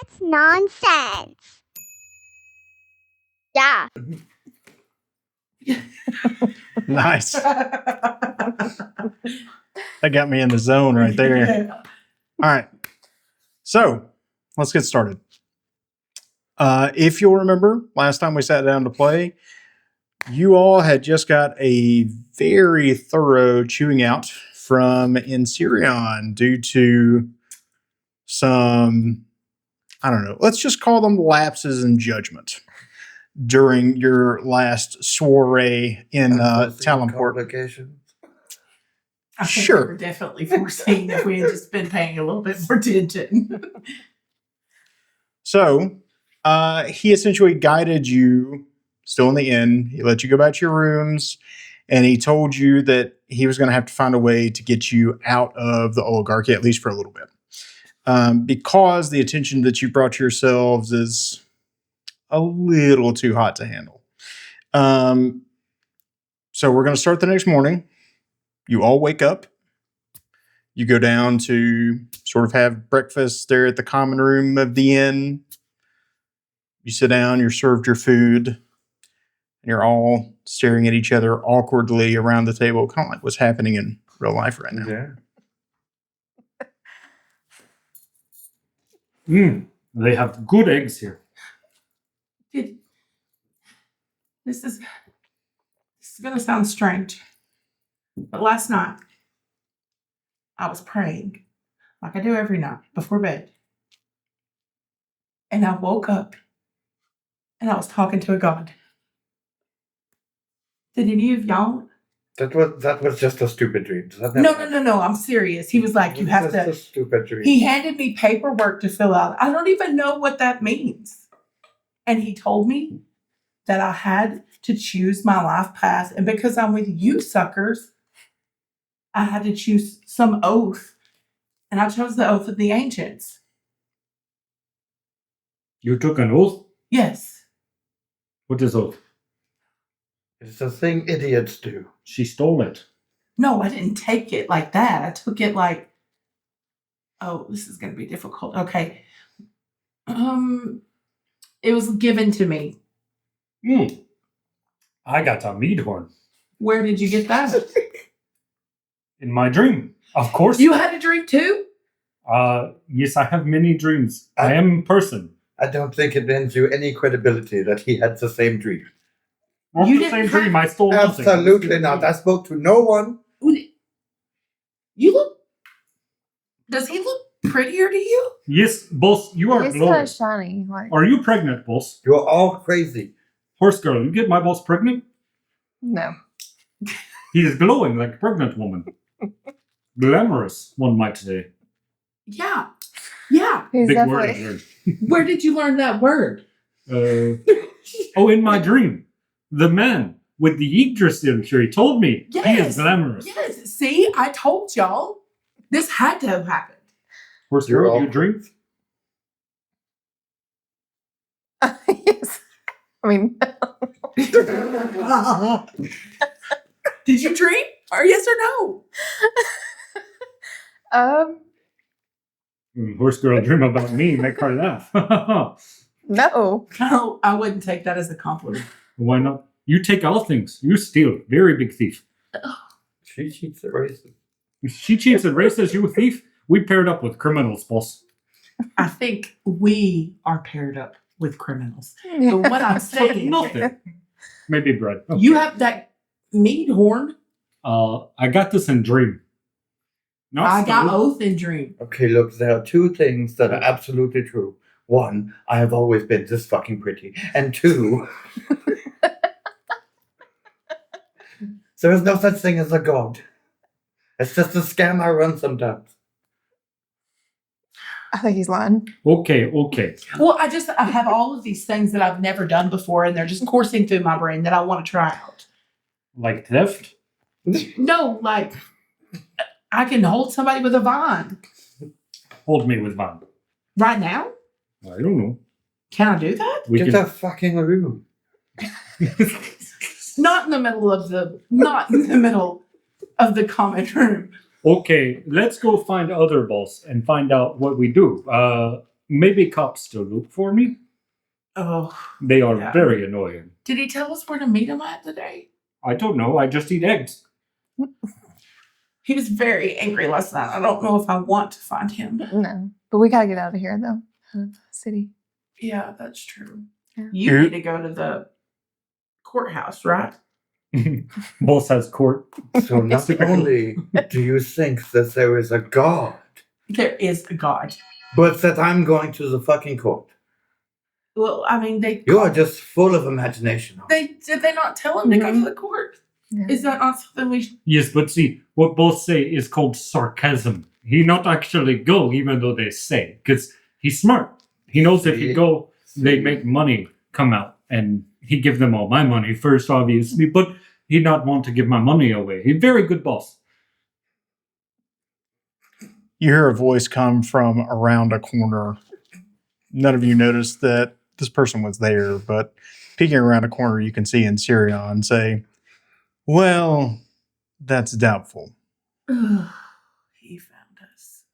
That's nonsense. Yeah. Nice. That got me in the zone right there. Yeah. All right. So let's get started. If you'll remember, last time we sat down to play, you all had just got a very thorough chewing out from Inserion due to some, I don't know, let's just call them lapses in judgment during your last soiree in Talonport. I think Sure. we were definitely foreseen if we had just been paying a little bit more attention. So he essentially guided you, still in the inn. He let you go back to your rooms, and he told you that he was going to have to find a way to get you out of the oligarchy, at least for a little bit. Because the attention that you brought to yourselves is a little too hot to handle. So we're going to start the next morning. You all wake up. You go down to sort of have breakfast there at the common room of the inn. You sit down, you're served your food, and you're all staring at each other awkwardly around the table, kind of like what's happening in real life right now. Yeah. They have good eggs here. This is going to sound strange, but last night I was praying like I do every night before bed. And I woke up and I was talking to a god. Did any of y'all? That was just a stupid dream. No. I'm serious. He was like, you have Just to. a stupid dream. He handed me paperwork to fill out. I don't even know what that means. And he told me that I had to choose my life path. And because I'm with you suckers, I had to choose some oath. And I chose the oath of the ancients. You took an oath? Yes. What is oath? It's a thing idiots do. She stole it. No, I didn't take it like that. I took it like, oh, this is going to be difficult. Okay. It was given to me. I got a mead horn. Where did you get that? In my dream. Of course. You had a dream too? Yes, I have many dreams. I am a person. I don't think it lends you any credibility that he had the same dream. Not You the didn't same dream. I stole nothing. Absolutely not. I spoke to no one. You look. Does he look prettier to you? Yes, boss, you are It's kind glowing. of shiny. Like, Are you pregnant, boss? You're all crazy. Horse girl, you get my boss pregnant? no. He is glowing like a pregnant woman. Glamorous, one might say. Yeah. Yeah. He's Big definitely. word. Where did you learn that word? In my dream. The man with the Yggdrasil signature, he told me he is Yes. glamorous. Yes. See, I told y'all. This had to have happened. Horse You're girl, all you drink? Yes. I mean, Did you dream? Or yes or no? Horse girl, dream about me, make her laugh. no. No, I wouldn't take that as a compliment. Why not? You take all things. You steal. Very big thief. She cheats at races. If she cheats at races, you a thief? We paired up with criminals, boss. I think we are paired up with criminals. Yeah. But what I'm But saying, nothing. Maybe bread. Okay. you have that mead horn. I got this in dream. Not I got stolen. oath and dream. Okay, look, there are two things that are absolutely true. One, I have always been this fucking pretty. And two, there is no such thing as a god. It's just a scam I run sometimes. I think he's lying. Okay. Well, I have all of these things that I've never done before, and they're just coursing through my brain that I want to try out. Like theft? No, like I can hold somebody with a vine Hold me with Van. right now. I don't know. Can I do that? We Get can. a fucking room. Not in the middle of the common room. Okay, let's go find other boss and find out what we do. maybe cops still look for me. Oh. They are Yeah. very annoying. Did he tell us where to meet him at today? I don't know. I just eat eggs. He was very angry last night. I don't know if I want to find him. No. But we gotta get out of here, though. Out of the city. Yeah, that's true. Yeah. You need to go to the courthouse, right? Both has court. So not only do you think that there is a God, There is a God. but that I'm going to the fucking court. Well, I mean, You are just full of imagination. did they not tell him to go to the court? Yeah. Is that not something we should? Yes, but see, what both say is called sarcasm. He not actually go, even though they say, because he's smart. He knows if he go, they make money come out, and he give them all my money first, obviously, but he not want to give my money away. He's very good boss. You hear a voice come from around a corner. None of you noticed that this person was there, but peeking around a corner, you can see Ensirion say, "Well, that's doubtful." He found us.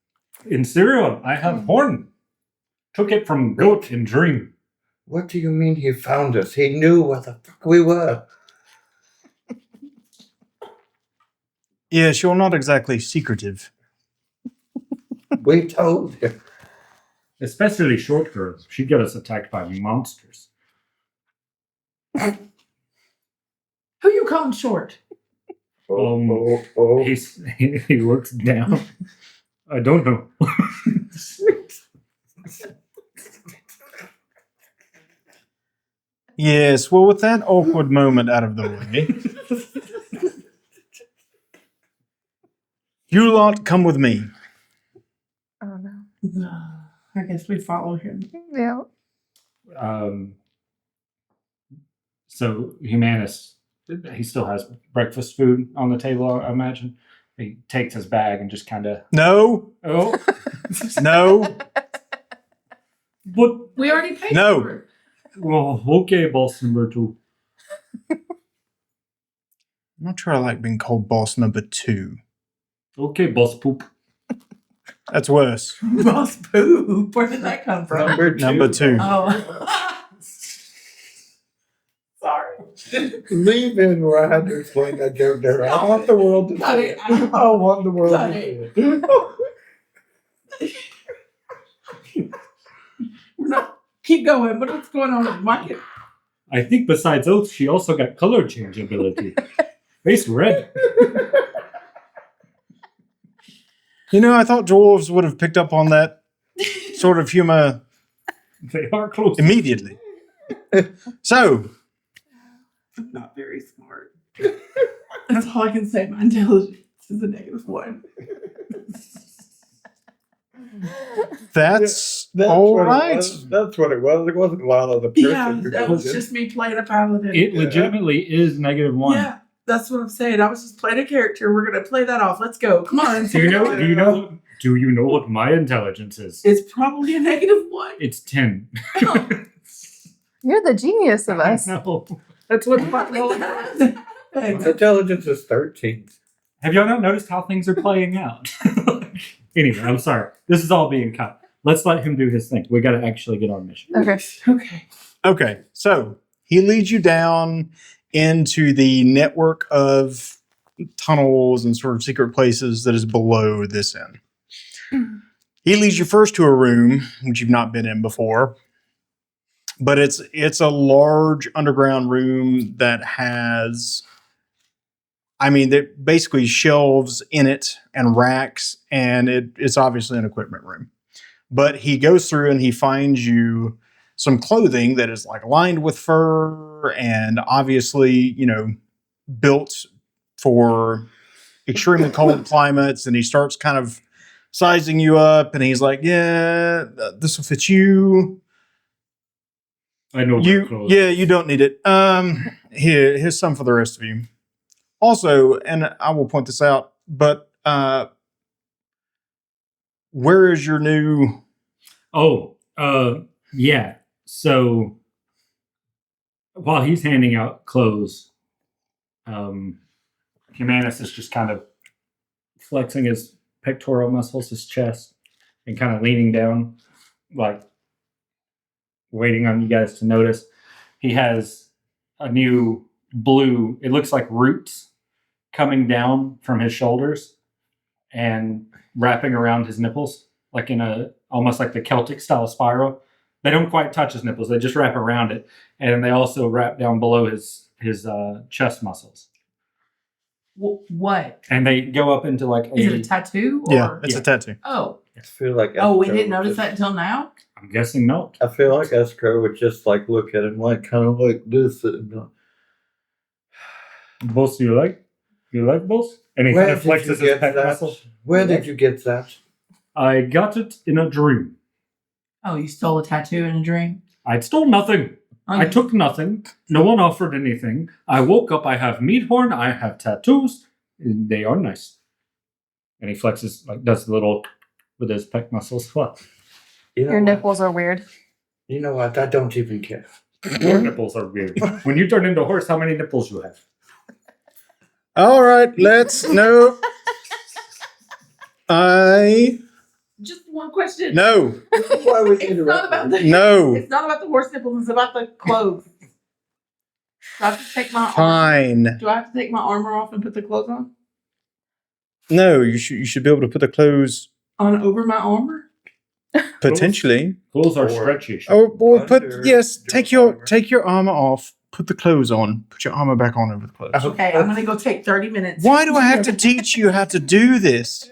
In Syria, I have horn. Took it from goat in dream. What do you mean he found us? He knew where the fuck we were. Yes, you're not exactly secretive. We told him. Especially short girls. She get us attacked by monsters. Who you calling short? He looks down. I don't know. Yes, well, with that awkward moment out of the way, you lot come with me. Oh, no. I guess we follow him. Yeah. So Humanus, he still has breakfast food on the table, I imagine. He takes his bag and just kind of, No, oh, no, but, We already paid No. for it. well, okay, boss number 2. I'm not sure I like being called boss number 2. Okay, boss poop. That's worse. Boss poop. Where did that come from? Number 2. Oh. Sorry. Leave in where I had to explain that joke there. I want the world to see it. I want the world to see it. We're not. Keep going. What's going on with Mike? I think besides oath, she also got color change ability. Face red. You know, I thought dwarves would have picked up on that sort of humor They are close. immediately. So, I'm not very smart. That's all I can say. My intelligence is a -1. that's That's all what it right. was. That's what it was. It wasn't Lala the person. Yeah, who that was did it. just me playing a paladin. It legitimately is -1. Yeah, that's what I'm saying. I was just playing a character. We're gonna play that off. Let's go. Come on. Do you know what my intelligence is? It's probably a -1. It's 10. You're the genius of us. No. That's what the His intelligence is 13. Have y'all not noticed how things are playing out? Anyway, I'm sorry. This is all being cut. Let's let him do his thing. We got to actually get on mission. Okay. Okay. Okay, so he leads you down into the network of tunnels and sort of secret places that is below this inn. He leads you first to a room which you've not been in before, but it's a large underground room that has, I mean, there basically shelves in it and racks, and it's obviously an equipment room. But he goes through and he finds you some clothing that is like lined with fur and obviously, you know, built for extremely cold climates. And he starts kind of sizing you up, and he's like, "Yeah, this will fit you. I know You don't need it. Here's some for the rest of you. Also, and I will point this out, but where is your new?" Yeah. So while he's handing out clothes, Humanus is just kind of flexing his pectoral muscles, his chest, and kind of leaning down, like waiting on you guys to notice. He has a new blue, it looks like roots coming down from his shoulders and wrapping around his nipples, like in a almost like the Celtic style spiral. They don't quite touch his nipples, they just wrap around it. And they also wrap down below his chest muscles. What? And they go up into like Is it a tattoo? Or? Yeah, it's a tattoo. Oh. I feel like Oh, we Escrow didn't would notice just- that until now? I'm guessing not. I feel like Escrow would just like look at him like kind of like this. And, Boss, you like? You like boss? And he where kind of did you flexes his get pec that? muscle. Where did you get that? I got it in a dream. Oh, you stole a tattoo in a dream? I stole nothing. I Okay. took nothing. No one offered anything. I woke up. I have meat horn. I have tattoos. And they are nice. And he flexes, like, does a little with his pec muscles. What? You know Your what? nipples are weird. You know what? I don't even care. Your nipples are weird. When you turn into a horse, how many nipples you have? All right, let's no. I Just one question. no Why would It's you not about the no. It's not about the horse nipples, it's about the clothes. Do I have to take my Fine. Do I have to take my armor off and put the clothes on? No, you should be able to put the clothes On over my armor? potentially. Clothes are Or- stretchy. Oh, well, Under take your your armor. armor off. Put the clothes on. Put your armor back on over the clothes. Okay, I'm gonna go take 30 minutes. Why do I have to teach you how to do this?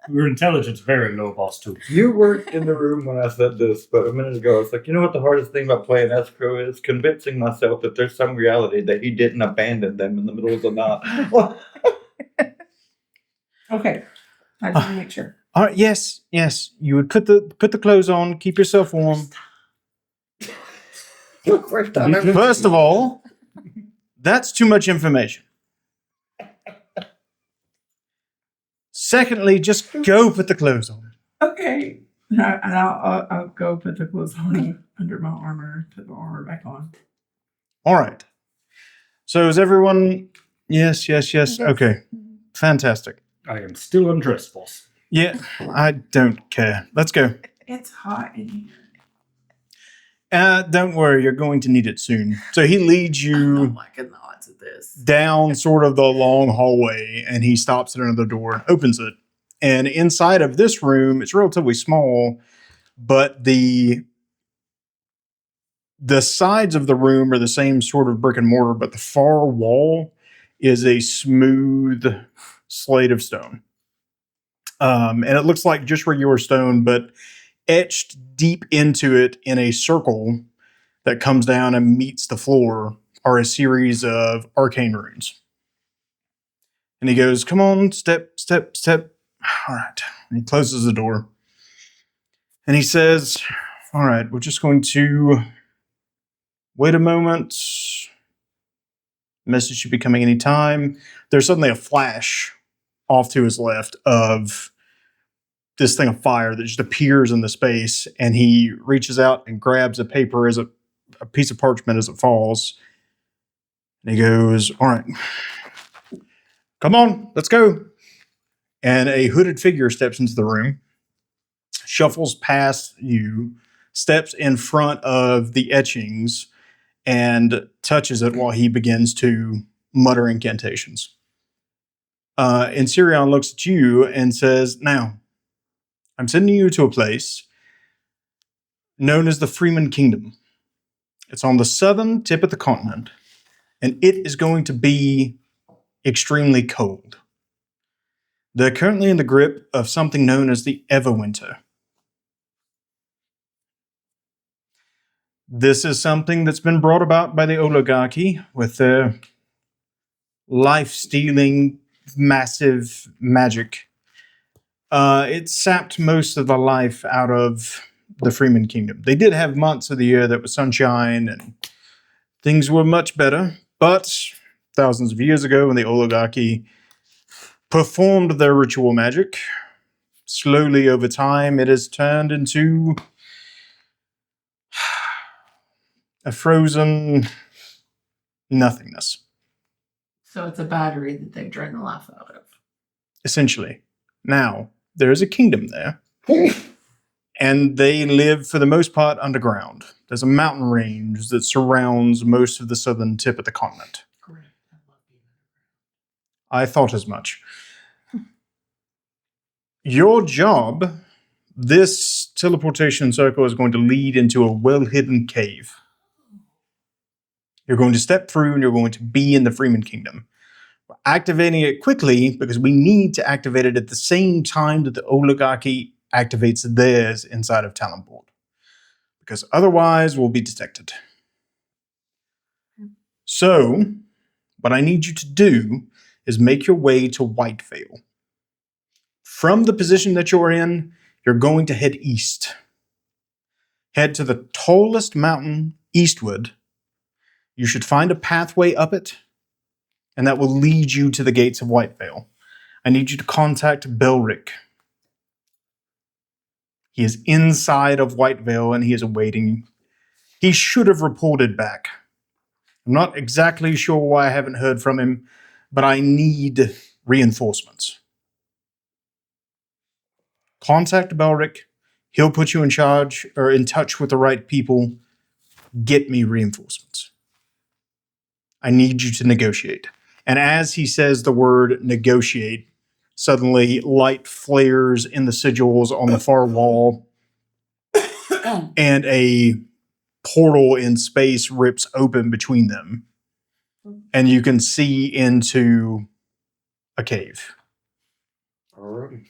Your intelligence very low, boss, too. You weren't in the room when I said this, but a minute ago I was like, you know what the hardest thing about playing Escrow is? Convincing myself that there's some reality that he didn't abandon them in the middle of the night. Okay. I just want to make sure. All right, yes. You would put the clothes on. Keep yourself warm. First time ever- First of all, that's too much information. Secondly, just go put the clothes on. Okay. And I'll go put the clothes on under my armor, put the armor back on. All right. So is everyone? Yes. Okay. Fantastic. I am still undressed, boss. Yeah, I don't care. Let's go. It's hot in here. Don't worry, you're going to need it soon. So he leads I'm you not liking the odds of this. down sort of the long hallway, and he stops at another door, opens it. And inside of this room, it's relatively small, but the sides of the room are the same sort of brick and mortar, but the far wall is a smooth slate of stone. And it looks like just regular stone, but etched deep into it in a circle that comes down and meets the floor are a series of arcane runes. And he goes, come on, step. All right. And he closes the door. And he says, all right, we're just going to wait a moment. Message should be coming anytime. There's suddenly a flash off to his left of this thing of fire that just appears in the space, and he reaches out and grabs a paper as a piece of parchment as it falls. And he goes, all right, come on, let's go. And a hooded figure steps into the room, shuffles past you, steps in front of the etchings, and touches it while he begins to mutter incantations. And Sirion looks at you and says, now, I'm sending you to a place known as the Freeman Kingdom. It's on the southern tip of the continent, and it is going to be extremely cold. They're currently in the grip of something known as the Everwinter. This is something that's been brought about by the oligarchy with their life-stealing, massive magic. It sapped most of the life out of the Freeman Kingdom. They did have months of the year that was sunshine and things were much better, but thousands of years ago when the oligarchy performed their ritual magic, slowly over time it has turned into a frozen nothingness, So it's a battery that they've drained the life out of. essentially. Now, there is a kingdom there, And they live, for the most part, underground. There's a mountain range that surrounds most of the southern tip of the continent. I thought as much. Your job, this teleportation circle is going to lead into a well-hidden cave. You're going to step through and you're going to be in the Freeman Kingdom. We're activating it quickly because we need to activate it at the same time that the oligarchy activates theirs inside of Talonport. Because otherwise we'll be detected. So, what I need you to do is make your way to Whitevale. From the position that you're in, you're going to head east. Head to the tallest mountain eastward. You should find a pathway up it, and that will lead you to the gates of Whitevale. I need you to contact Belric. He is inside of Whitevale, and he is awaiting. He should have reported back. I'm not exactly sure why I haven't heard from him, but I need reinforcements. Contact Belric. He'll put you in charge or in touch with the right people. Get me reinforcements. I need you to negotiate. And as he says the word negotiate, suddenly light flares in the sigils on the far wall, and a portal in space rips open between them. And you can see into a cave.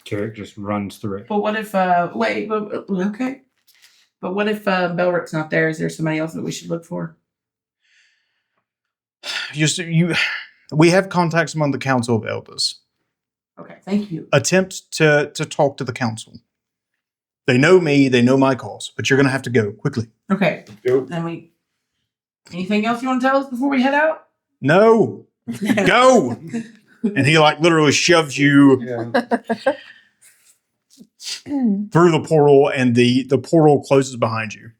Carrick just runs through it. But what if, okay. But what if Belric's not there? Is there somebody else that we should look for? We have contacts among the Council of Elders. Okay, thank you. Attempt to talk to the council. They know me, they know my cause, but you're going to have to go quickly. Okay, Go. then anything else you want to tell us before we head out? No, go! And he literally shoves you through the portal, and the portal closes behind you.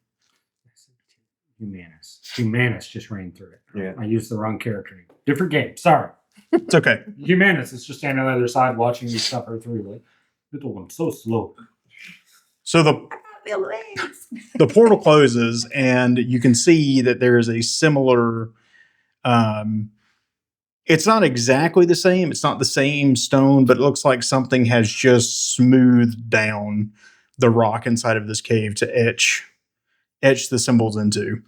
Humanus just ran through it. Yeah. I used the wrong character name. Different game. Sorry. It's okay. Humanus is just standing on the other side watching you suffer through. Like, little one, so slow. So the portal closes, and you can see that there is a similar. It's not exactly the same. It's not the same stone, but it looks like something has just smoothed down the rock inside of this cave to etch the symbols into.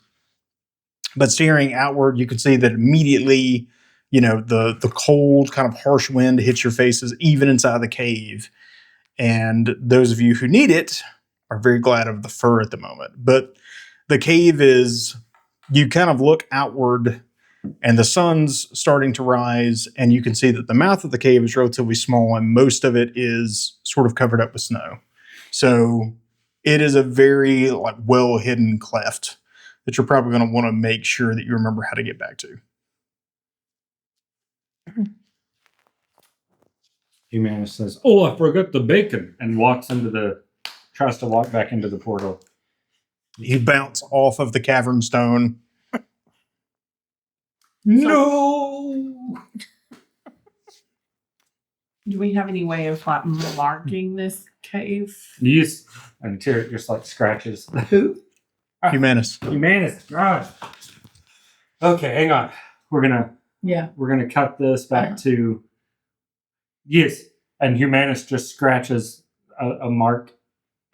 But staring outward, you can see that immediately, the cold, kind of harsh wind hits your faces, even inside the cave. And those of you who need it are very glad of the fur at the moment. But the cave is, you kind of look outward, and the sun's starting to rise, and you can see that the mouth of the cave is relatively small, and most of it is sort of covered up with snow. So it is a very well-hidden cleft that you're probably going to want to make sure that you remember how to get back to. Humanus says, "Oh, I forgot the bacon," and tries to walk back into the portal. You bounce off of the cavern stone. No. Do we have any way of marking this cave? Yes. And Tyrick just scratches. Who? Humanus. Humanus. God. Okay, hang on. We're gonna cut this back to yes. And Humanus just scratches a mark,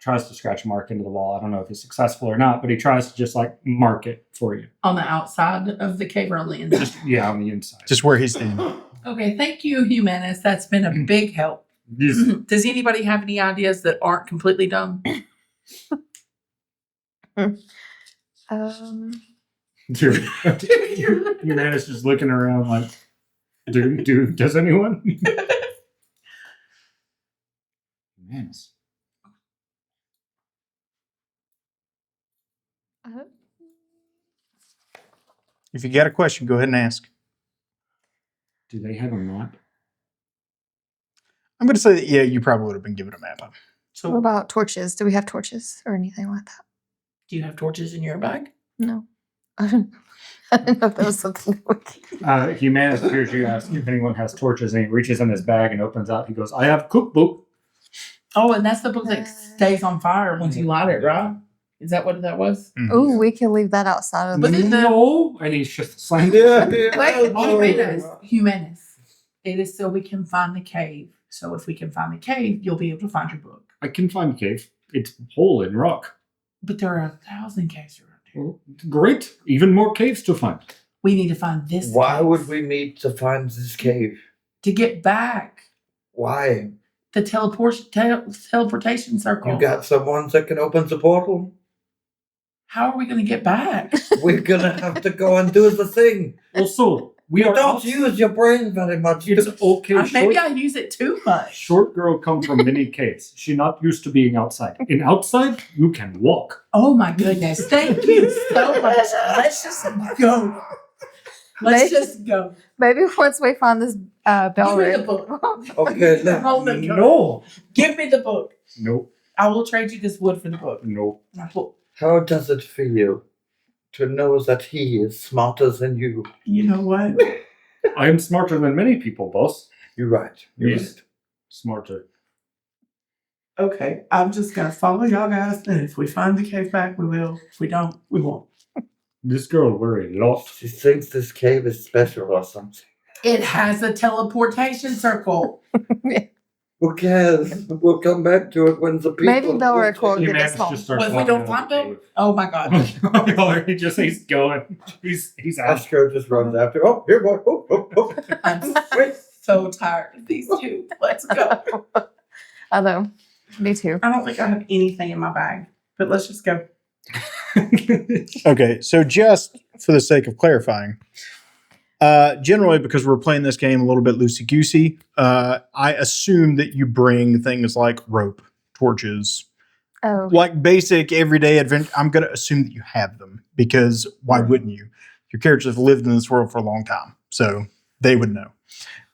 tries to scratch a mark into the wall. I don't know if he's successful or not, but he tries to just mark it for you. On the outside of the cave or on the inside? On the inside. Just where he's standing. Okay, thank you, Humanus. That's been a big help. Yes. Does anybody have any ideas that aren't completely dumb? Humanus just looking around does anyone? Humanus. If you got a question, go ahead and ask. Do they have a map? I'm going to say that, yeah, you probably would have been given a map. So, What about torches? Do we have torches or anything like that? do you have torches in your bag? No. I didn't know if that was something that we could. Humanus appears you ask if anyone has torches, and he reaches in his bag and opens out. He goes, "I have cookbook." Oh, and that's the book that stays on fire once you light it, right? Is that what that was? Ooh, we can leave that outside of But the. then No, and he's just slammed Yeah, Wait, yeah. Humanus. It is so we can find the cave. So if we can find the cave, you'll be able to find your book. I can find a cave. It's a hole in rock. But there are 1,000 caves around here. Well, great. Even more caves to find. We need to find this Why cave would we need to find this cave? to get back. Why? The teleportation circle. You got someone that can open the portal? How are we going to get back? We're gonna have to go and do the thing. Also, we You are don't use your brain very much. It's okay. Maybe I use it too much. Short girl come from many caves. She not used to being outside. In outside, you can walk. Oh my goodness. Thank you so much. Let's just go. Let's just go. Maybe once we find this bell Give me the ring. book. Okay, Hold the gun. No. Give me the book. Nope. I will trade you this wood for the book. Nope. My book. how does it feel to know that he is smarter than you? You know what? I am smarter than many people, boss. You're right. You're Yes. right. Smarter. Okay, I'm just gonna follow y'all guys, and if we find the cave back, we will. If we don't, we won't. This girl very lost. She thinks this cave is special or something. It has a teleportation circle. Who cares? We'll come back to it when the people. Maybe Belric will He get us managed home. to start Well, if we walking don't out find of the them, oh my god. cave. He just he's going. He's out. Astro just runs after. Oh, here, boy. Oh, oh, oh. I'm so tired of these two. Let's go. I know. Me too. I don't think I have anything in my bag, but let's just go. Okay, so just for the sake of clarifying, generally because we're playing this game a little bit loosey-goosey, I assume that you bring things like rope, torches, Oh, like basic everyday adventure. I'm going to assume that you have them because why wouldn't you? Your characters have lived in this world for a long time, so they would know.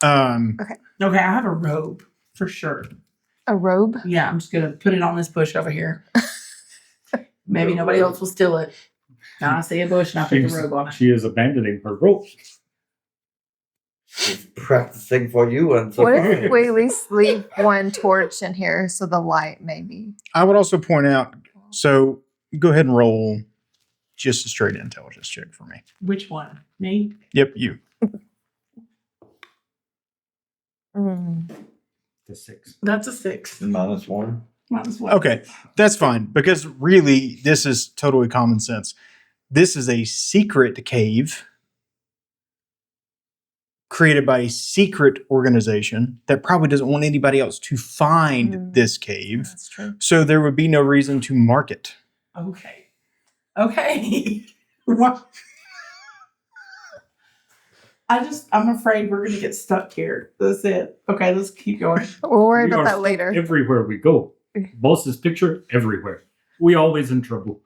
Okay, I have a robe for sure. a robe. Yeah, I'm just gonna put it on this bush over here. Maybe nobody else will steal it. Now I see a bush and I put the robe on it. She is abandoning her rope. She's practicing for you and so What if we at least leave one torch in here so the light maybe? I would also point out, so go ahead and roll just a straight intelligence check for me. Which one? Me? Yep, you. The 6. That's a 6. -1. Might as well. Okay, that's fine because really this is totally common sense. This is a secret cave created by a secret organization that probably doesn't want anybody else to find this cave. That's true. So there would be no reason to mark it. Okay. Okay. What? I'm afraid we're gonna get stuck here. That's it. Okay, let's keep going. We'll worry We about are that stuck later. Everywhere we go. Boss's picture everywhere. We always in trouble.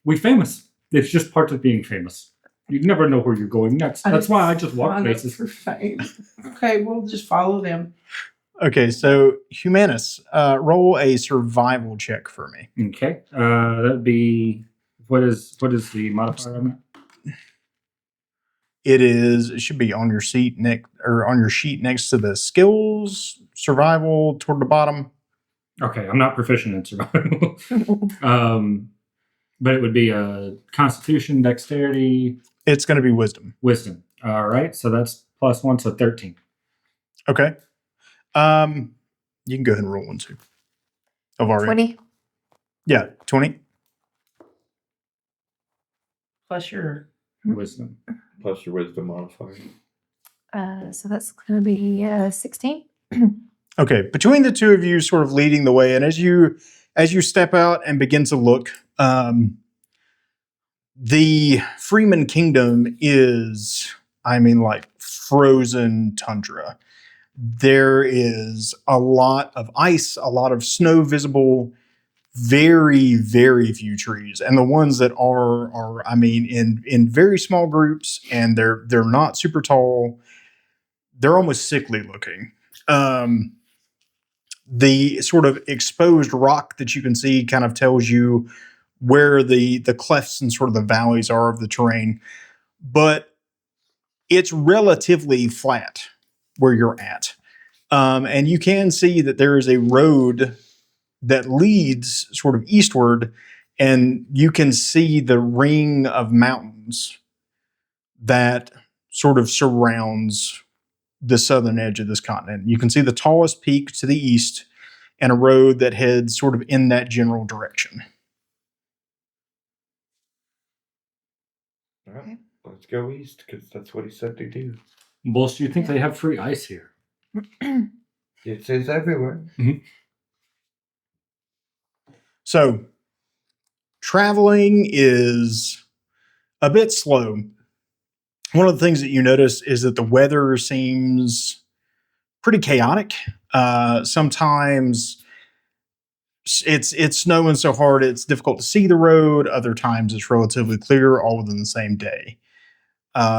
We famous. It's just part of being famous. You never know where you're going next. That's why I just walk Sign up places. for fame. Okay, we'll just follow them. Okay, so Humanus, roll a survival check for me. Okay. That'd be what is the modifier on that? It should be on your seat on your sheet next to the skills survival toward the bottom. Okay, I'm not proficient in survival. But it would be a constitution, dexterity, It's going to be wisdom. wisdom. All right, so that's +1, so 13. Okay. You can go ahead and roll one too. Ilvaria. 20. Yeah, 20. Plus your Wisdom. Plus your wisdom modifier. So that's going to be 16. Okay, between the two of you sort of leading the way, and as you step out and begin to look, the Freeman Kingdom is, like frozen tundra. There is a lot of ice, a lot of snow visible, very, very few trees. And the ones that are in very small groups, and they're not super tall. They're almost sickly looking. The sort of exposed rock that you can see kind of tells you where the clefts and sort of the valleys are of the terrain, but it's relatively flat where you're at. And you can see that there is a road that leads sort of eastward, and you can see the ring of mountains that sort of surrounds the southern edge of this continent. You can see the tallest peak to the east and a road that heads sort of in that general direction. All right, let's go east because that's what he said to do. Boss, do you think they have free ice here? It says everywhere. So, traveling is a bit slow. One of the things that you notice is that the weather seems pretty chaotic. Sometimes it's snowing so hard it's difficult to see the road. Other times it's relatively clear, all within the same day.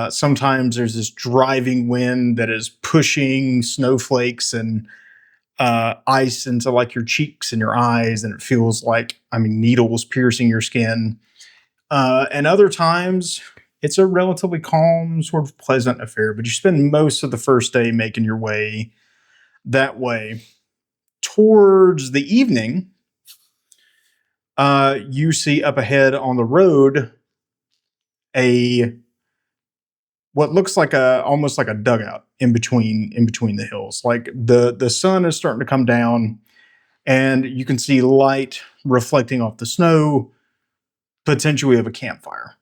Sometimes there's this driving wind that is pushing snowflakes and ice into like your cheeks and your eyes, and it feels like, needles piercing your skin. And other times it's a relatively calm, sort of pleasant affair, but you spend most of the first day making your way that way. Towards the evening, you see up ahead on the road what looks like almost like a dugout in between the hills. Like the sun is starting to come down, and you can see light reflecting off the snow, potentially of a campfire.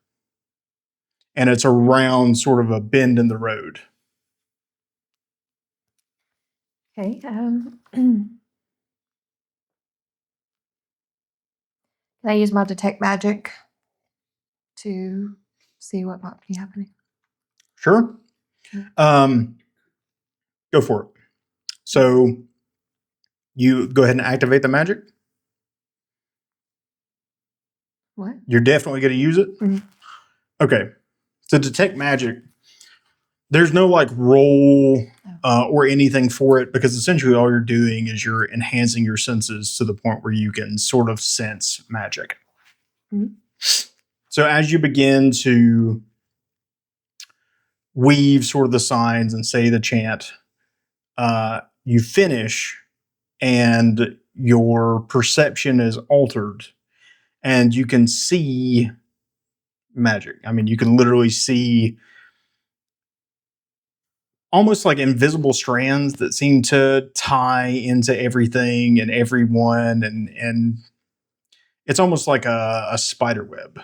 And it's around sort of a bend in the road. Okay. Can I use my detect magic to see what might be happening? Sure. Go for it. So you go ahead and activate the magic. What? You're definitely going to use it? Mhm. Okay. To detect magic, there's no like roll or anything for it, because essentially all you're doing is you're enhancing your senses to the point where you can sort of sense magic. Mhm. So as you begin to weave sort of the signs and say the chant, you finish and your perception is altered and you can see magic. You can literally see almost like invisible strands that seem to tie into everything and everyone, and it's almost like a spider web.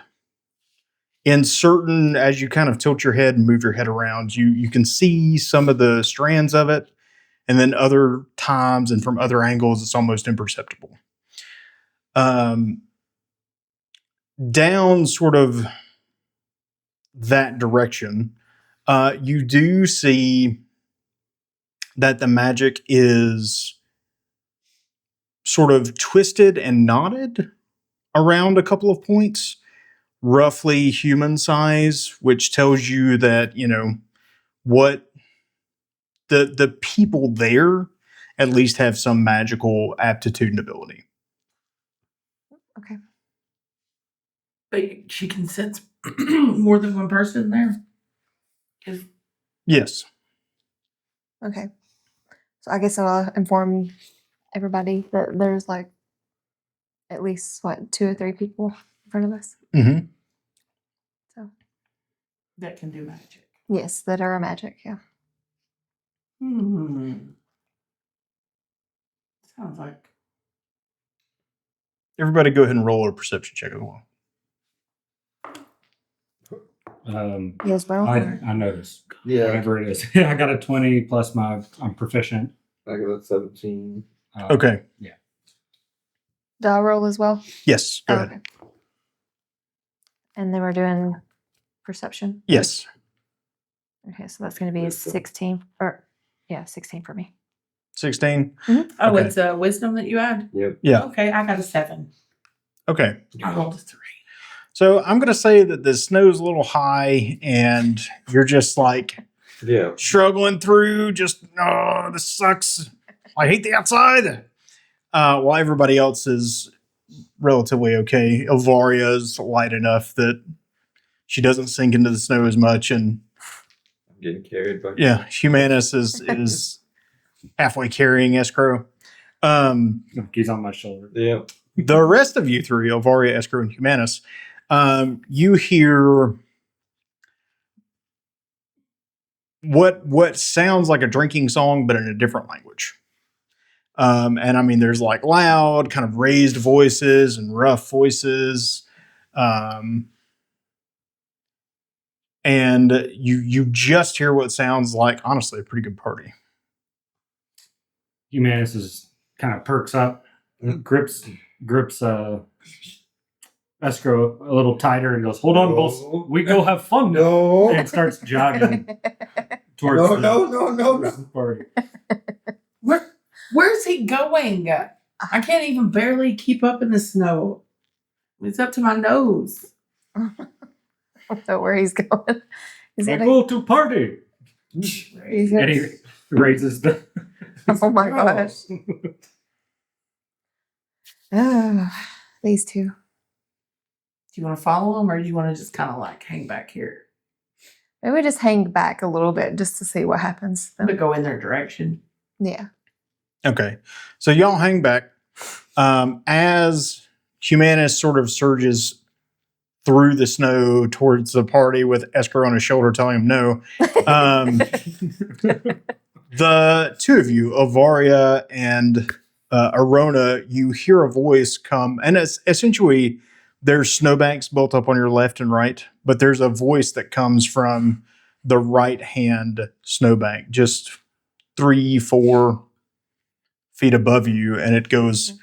In certain, as you kind of tilt your head and move your head around, you can see some of the strands of it, and then other times and from other angles, it's almost imperceptible. Down sort of that direction, you do see that the magic is sort of twisted and knotted around a couple of points, roughly human size, which tells you that, what the people there at least have some magical aptitude and ability. Okay. But she can sense more than one person there. Yes. Okay. So I guess I'll inform everybody that there's like at least 2 or 3 people in front of us. Mm-hmm. So That can do magic. yes, that are magic. Yeah. Sounds like. Everybody go ahead and roll a perception check as well. Yes, bro. I noticed. Yeah, Whatever it is. I got a 20 plus I'm proficient. I got a 17. Okay. Yeah. Do I roll as well? Yes. Go Oh, ahead. okay. And then we're doing perception. Yes. Okay, so that's going to be 16 16 for me. 16. Oh, Okay. it's a wisdom that you add? Yep. Yeah. Okay, I got a 7. Okay. I rolled a 3. So I'm going to say that the snow's a little high and you're just like Yeah. struggling through, this sucks. I hate the outside. While everybody else is relatively okay. Ilvaria is light enough that she doesn't sink into the snow as much. And I'm getting carried by. yeah, Humanus is halfway carrying Escrow. He's on my shoulder. Yeah. The rest of you three, Ilvaria, Escrow, and Humanus, you hear what sounds like a drinking song, but in a different language. And I mean, there's like loud, kind of raised voices and rough voices. And you just hear what sounds like, honestly, a pretty good party. Humanus is kind of perks up, grips Escrow a little tighter and goes, "Hold on, boss. We go have fun now." No. And starts jogging towards No. party. Where's he going? I can't even barely keep up in the snow. It's up to my nose. I don't know where he's going. He's I gonna, go to party. he's And gonna, he raises the. oh my gosh. Oh, these two. Do you want to follow him or do you want to just kind of like hang back here? Maybe we just hang back a little bit just to see what happens. I'm going to go in their direction. Yeah. Okay. So y'all hang back. As Humanus sort of surges through the snow towards the party with Escrow on his shoulder telling him no. The two of you, Ilvaria and Arona, you hear a voice come, and it's essentially there's snowbanks built up on your left and right, but there's a voice that comes from the right hand snowbank, just 3-4 feet above you, and it goes,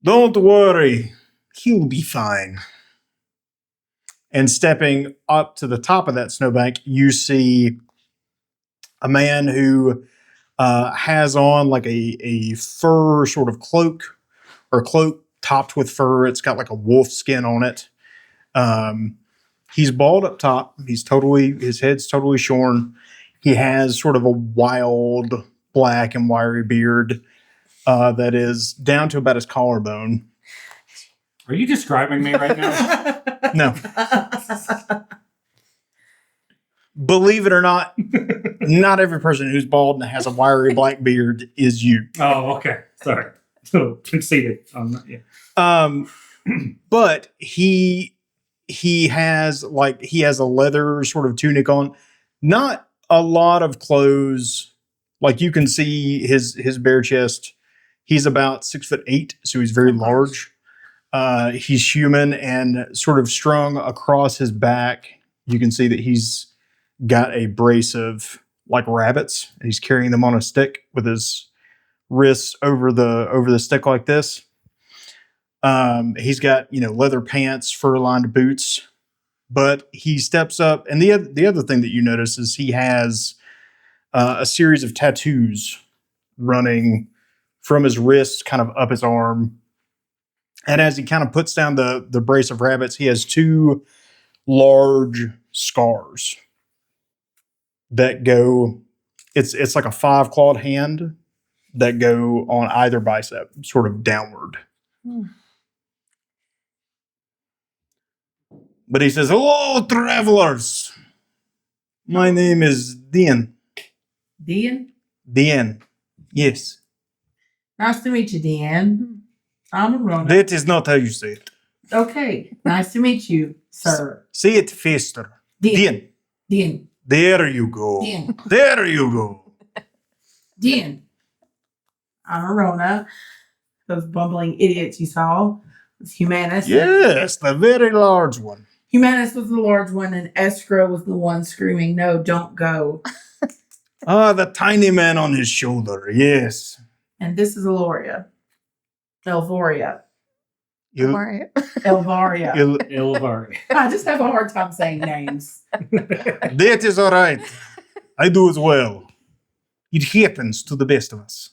"Don't worry, he'll be fine." And stepping up to the top of that snowbank, you see a man who has on like a fur sort of cloak, or cloak topped with fur. It's got like a wolf skin on it. He's bald up top. His head's totally shorn. He has sort of a wild black and wiry beard that is down to about his collarbone. Are you describing me right now? No. Believe it or not, not every person who's bald and has a wiry black beard is you. Oh, okay. Sorry. So conceited. Yeah. But he has a leather sort of tunic on, not a lot of clothes. Like you can see his bare chest. He's about 6'8", so he's very large. He's human and sort of strung across his back. You can see that he's got a brace of like rabbits. And he's carrying them on a stick with his wrists over the stick like this. He's got, leather pants, fur-lined boots, but he steps up. And the other thing that you notice is he has a series of tattoos running from his wrist kind of up his arm. And as he kind of puts down the brace of rabbits, he has two large scars that go, it's like a 5-clawed hand that go on either bicep, sort of downward. But he says, "Hello, travelers. My name is Dian." Dian? Dian. Yes. Nice to meet you, Dian. I'm Rona. That is not how you say it. Okay. Nice to meet you, sir. Say it faster. Dian. Dian. There you go. Dian. There you go. Dian. I'm Rona. Those bumbling idiots you saw. It's Humanus. Yes, the very large one. Humanus was the large one, and Escrow was the one screaming, "No, don't go." The tiny man on his shoulder. Yes. And this is Ilvaria. Ilvaria. Il- Right. Ilvaria. Ilvaria. I just have a hard time saying names. That is all right. I do as well. It happens to the best of us.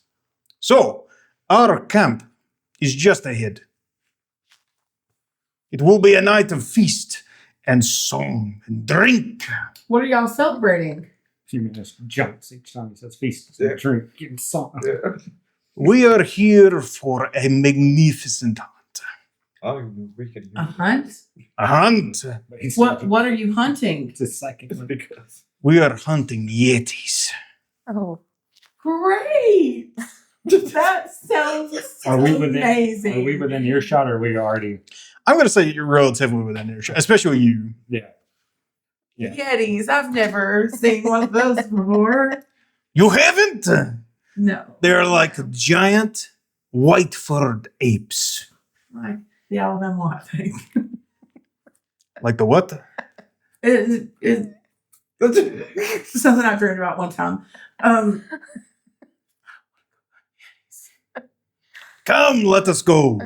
So, our camp is just ahead. It will be a night of feast and song and drink. What are y'all celebrating? Humanus jumps each time he says feast, Yeah. drink, and song. Yeah. We are here for a magnificent hunt. Oh, we can. A hunt? A hunt? But he's What are you hunting? It's a second It's one. because We are hunting Yetis. Oh. Great. That sounds Are we within? amazing. Are we within earshot, or are we already? I'm going to say you're relatively within earshot, especially you. Yeah. Yeah. Yetis. I've never seen one of those before. You haven't? No. They're like giant white-furred apes. Like the Alabama, I think. Like the what? It's something I dreamed about one time. Come, let us go.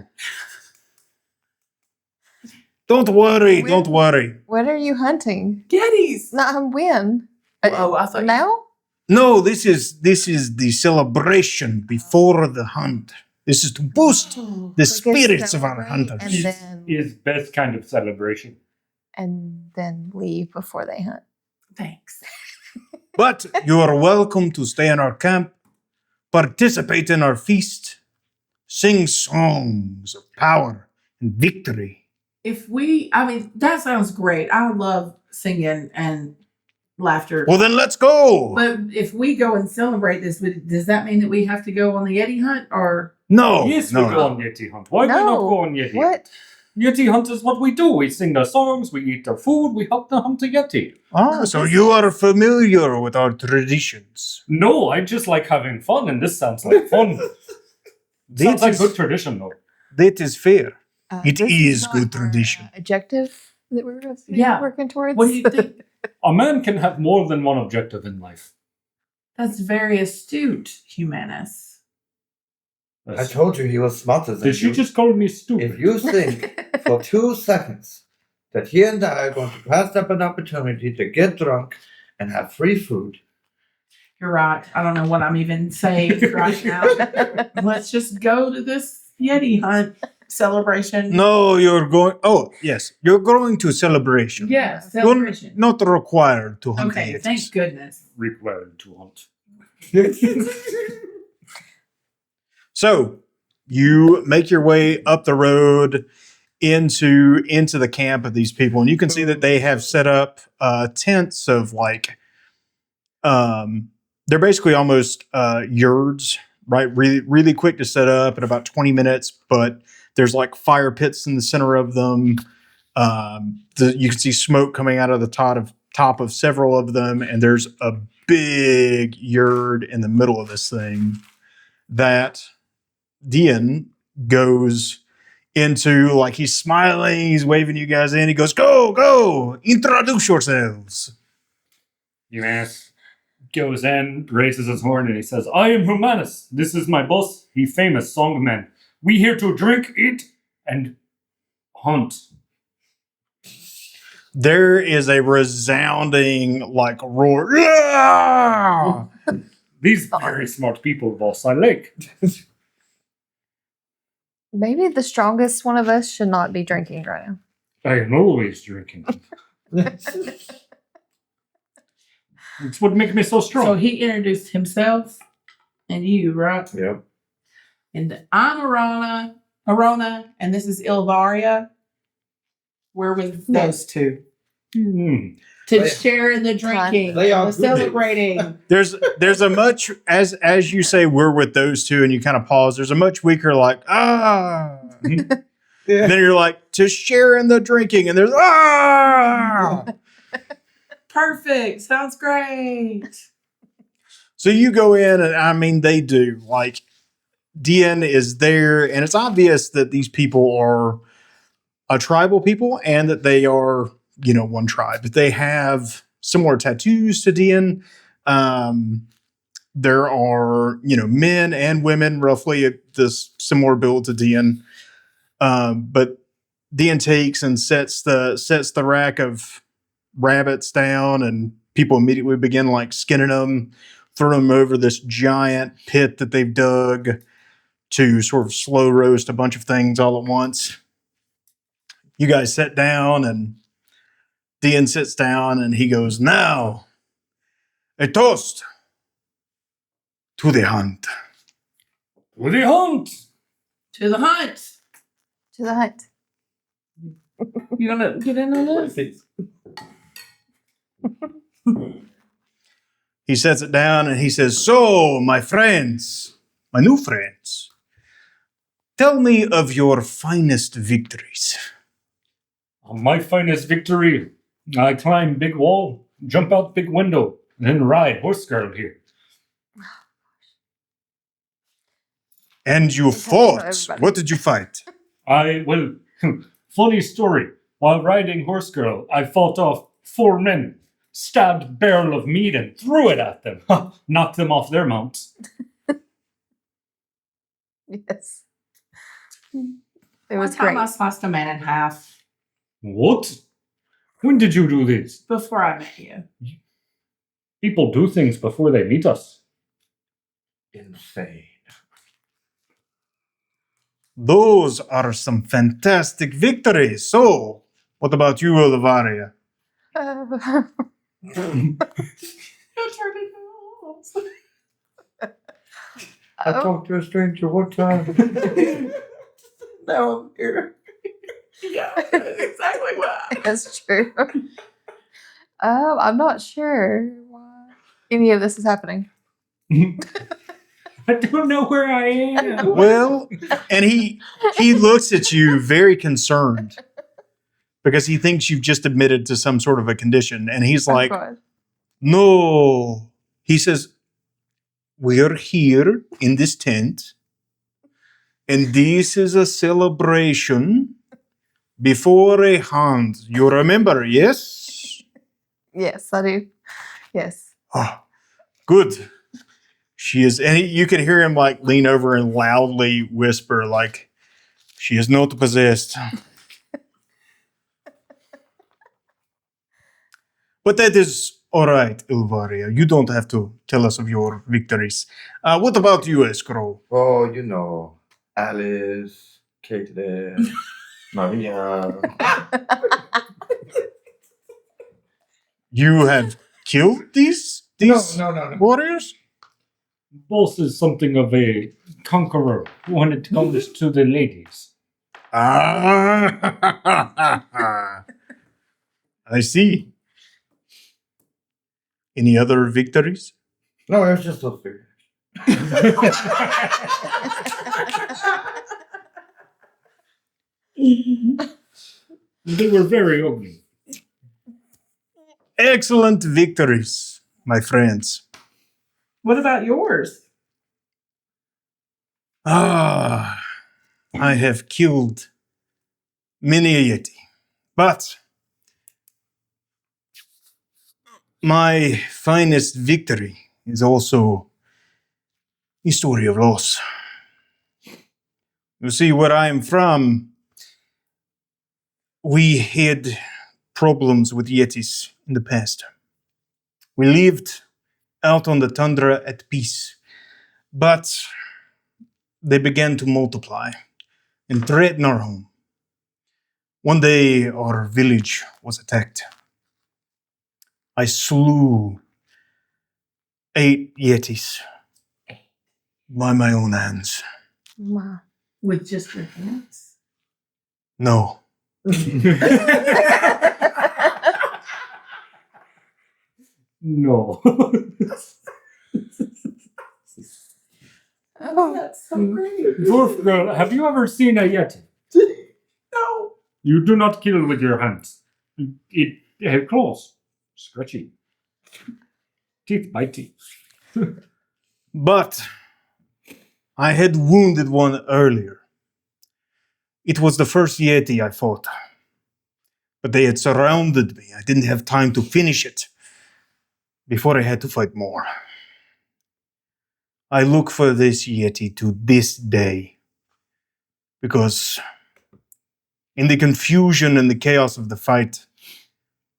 Don't worry, When- don't worry. What are you hunting? Yetis. Not when? Oh, I thought Now? No, this is the celebration before the hunt. This is to boost the We get spirits of our celebrate hunters. And then, Is best kind of celebration. and then leave before they hunt. Thanks. But you are welcome to stay in our camp, participate in our feast, sing songs of power and victory. That sounds great. I love singing and laughter. Well, then let's go. But if we go and celebrate this, does that mean that we have to go on the Yeti hunt? Or No, Yes, no, we go no. on Yeti Hunt. Why we not No. go on Yeti Hunt? What? Yeti Hunt is what we do. We sing their songs, we eat their food, we help them hunt a Yeti. Ah, No, so this you are familiar with our traditions. No, I just like having fun, and this sounds like fun. Sounds like good tradition, though. That is fair. It This is not good our, tradition. objective that we're Yeah. working towards. what do you think? A man can have more than one objective in life. That's very astute, Humanus. I told you he was smarter than Did you. you just call me stupid? If you think for 2 seconds that he and I are going to pass up an opportunity to get drunk and have free food, You're right. I don't know what I'm even saying right now. Let's just go to this Yeti hunt celebration. No, you're going. Oh, yes, you're going to celebration. Yeah, You're celebration. not required to hunt Okay, Yetis. thank goodness. Required to hunt. So you make your way up the road into the camp of these people, and you can see that they have set up tents of like they're basically almost yurts, right? Really, really quick to set up in about 20 minutes, but there's like fire pits in the center of them. You can see smoke coming out of the top of several of them, and there's a big yurt in the middle of this thing that Dian goes into. Like, he's smiling, he's waving you guys in. He goes, go, introduce yourselves. Humanus goes in, raises his horn, and he says, I am Humanus. This is my boss. He famous songman. We here to drink, eat, and hunt. There is a resounding like roar. Yeah! These very smart people, boss. I like. Maybe the strongest one of us should not be drinking right now. I am always drinking. It's what makes me so strong. So he introduced himself and you, right? yep. And I'm Arona, and this is Ilvaria. We're with those two. Hmm. To They- share in the drinking, They are the good. celebrating. There's a much as you say we're with those two and you kind of pause. There's a much weaker like and then you're like to share in the drinking and there's Perfect. Sounds great. So you go in and I mean they do like Dian is there and it's obvious that these people are a tribal people and that they are one tribe. They have similar tattoos to Dian. There are, men and women roughly at this similar build to Dian. But Dian takes and sets the rack of rabbits down and people immediately begin like skinning them, throwing them over this giant pit that they've dug to sort of slow roast a bunch of things all at once. You guys sit down and Dian sits down and he goes, now, a toast to the hunt. To the hunt! To the hunt. To the hunt. You gonna get in on this? He sets it down and he says, so, my friends, my new friends, tell me of your finest victories. My finest victory. I climb big wall, jump out big window, then ride horse girl here. And you It's hard to know fought. everybody. What did you fight? Funny story. While riding horse girl, I fought off 4 men, stabbed a barrel of meat and threw it at them. Knocked them off their mounts. Yes. It One was time great. I sliced a man in half What? When did you do this? before I met you. People do things before they meet us. Insane. Those are some fantastic victories. So, what about you, Ilvaria? You turned into wolves. I talked to a stranger one time. Now I'm here. Yeah, that's exactly what. That's true. I'm not sure why any of this is happening. I don't know where I am. Well, and he looks at you very concerned because he thinks you've just admitted to some sort of a condition. And he's like, Oh, God. no. He says, we're here in this tent, and this is a celebration before a hunt. You remember, yes? Yes, I do. Yes. Oh, good. She is, and you can hear him like lean over and loudly whisper, like, she is not possessed. But that is all right, Ilvaria. You don't have to tell us of your victories. What about you, Escrow? Oh, you know, Alice, Caitlin, Maria. You have killed these No. warriors? Boss is something of a conqueror when it comes to the ladies. Ah, I see. Any other victories? No, it was just those three. They were very ugly. Excellent victories, my friends. What about yours? Ah, I have killed many a Yeti, but my finest victory is also a story of loss. You see, where I am from, we had problems with Yetis in the past. We lived out on the tundra at peace, but they began to multiply and threaten our home. One day, our village was attacked. I slew 8 Yetis by my own hands. Wow. With just your hands? No, No. Oh, that's so great. Dwarf girl, have you ever seen a Yeti? No. You do not kill with your hands. It has claws. Scratchy. Teeth bitey. but I had wounded one earlier. It was the first Yeti I fought. But they had surrounded me. I didn't have time to finish it before I had to fight more. I look for this Yeti to this day because in the confusion and the chaos of the fight,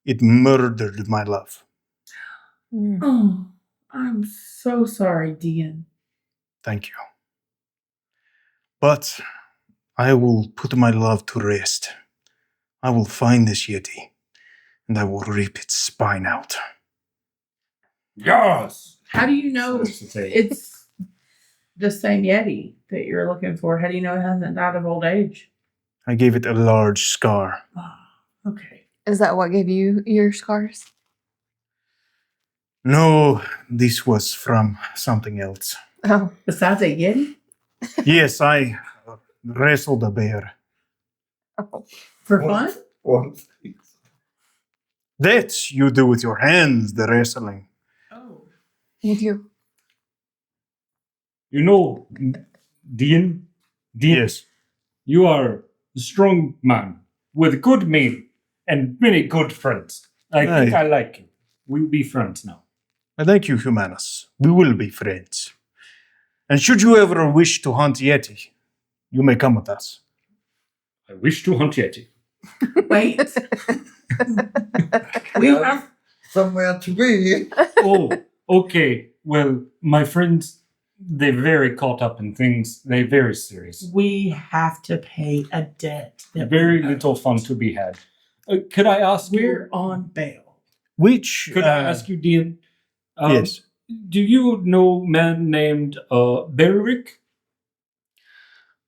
it murdered my love. Mm. Oh, I'm so sorry, Dian. Thank you. But I will put my love to rest. I will find this Yeti and I will rip its spine out. Yes! How do you know It's it's the same Yeti that you're looking for? How do you know it hasn't died of old age? I gave it a large scar. Oh, okay. Is that what gave you your scars? No, this was from something else. Oh, Besides a Yeti? Yes, I wrestled a bear. oh. For fun? Once. That you do with your hands, the wrestling. Oh. You do. You know, Dian? Yes. You are a strong man with good meal and many good friends. I think Aye. I like you. We'll be friends now. Thank you, Humanus. We will be friends. And should you ever wish to hunt Yeti, you may come with us. I wish to hunt Yeti. Wait. We have Somewhere to be. Oh, okay. Well, my friends, they're very caught up in things. They're very serious. we have to pay a debt. that we Very owe. little fun to be had. Could I ask We're you? on bail. Which, Could I ask you, Dian? yes. Do you know a man named Beric?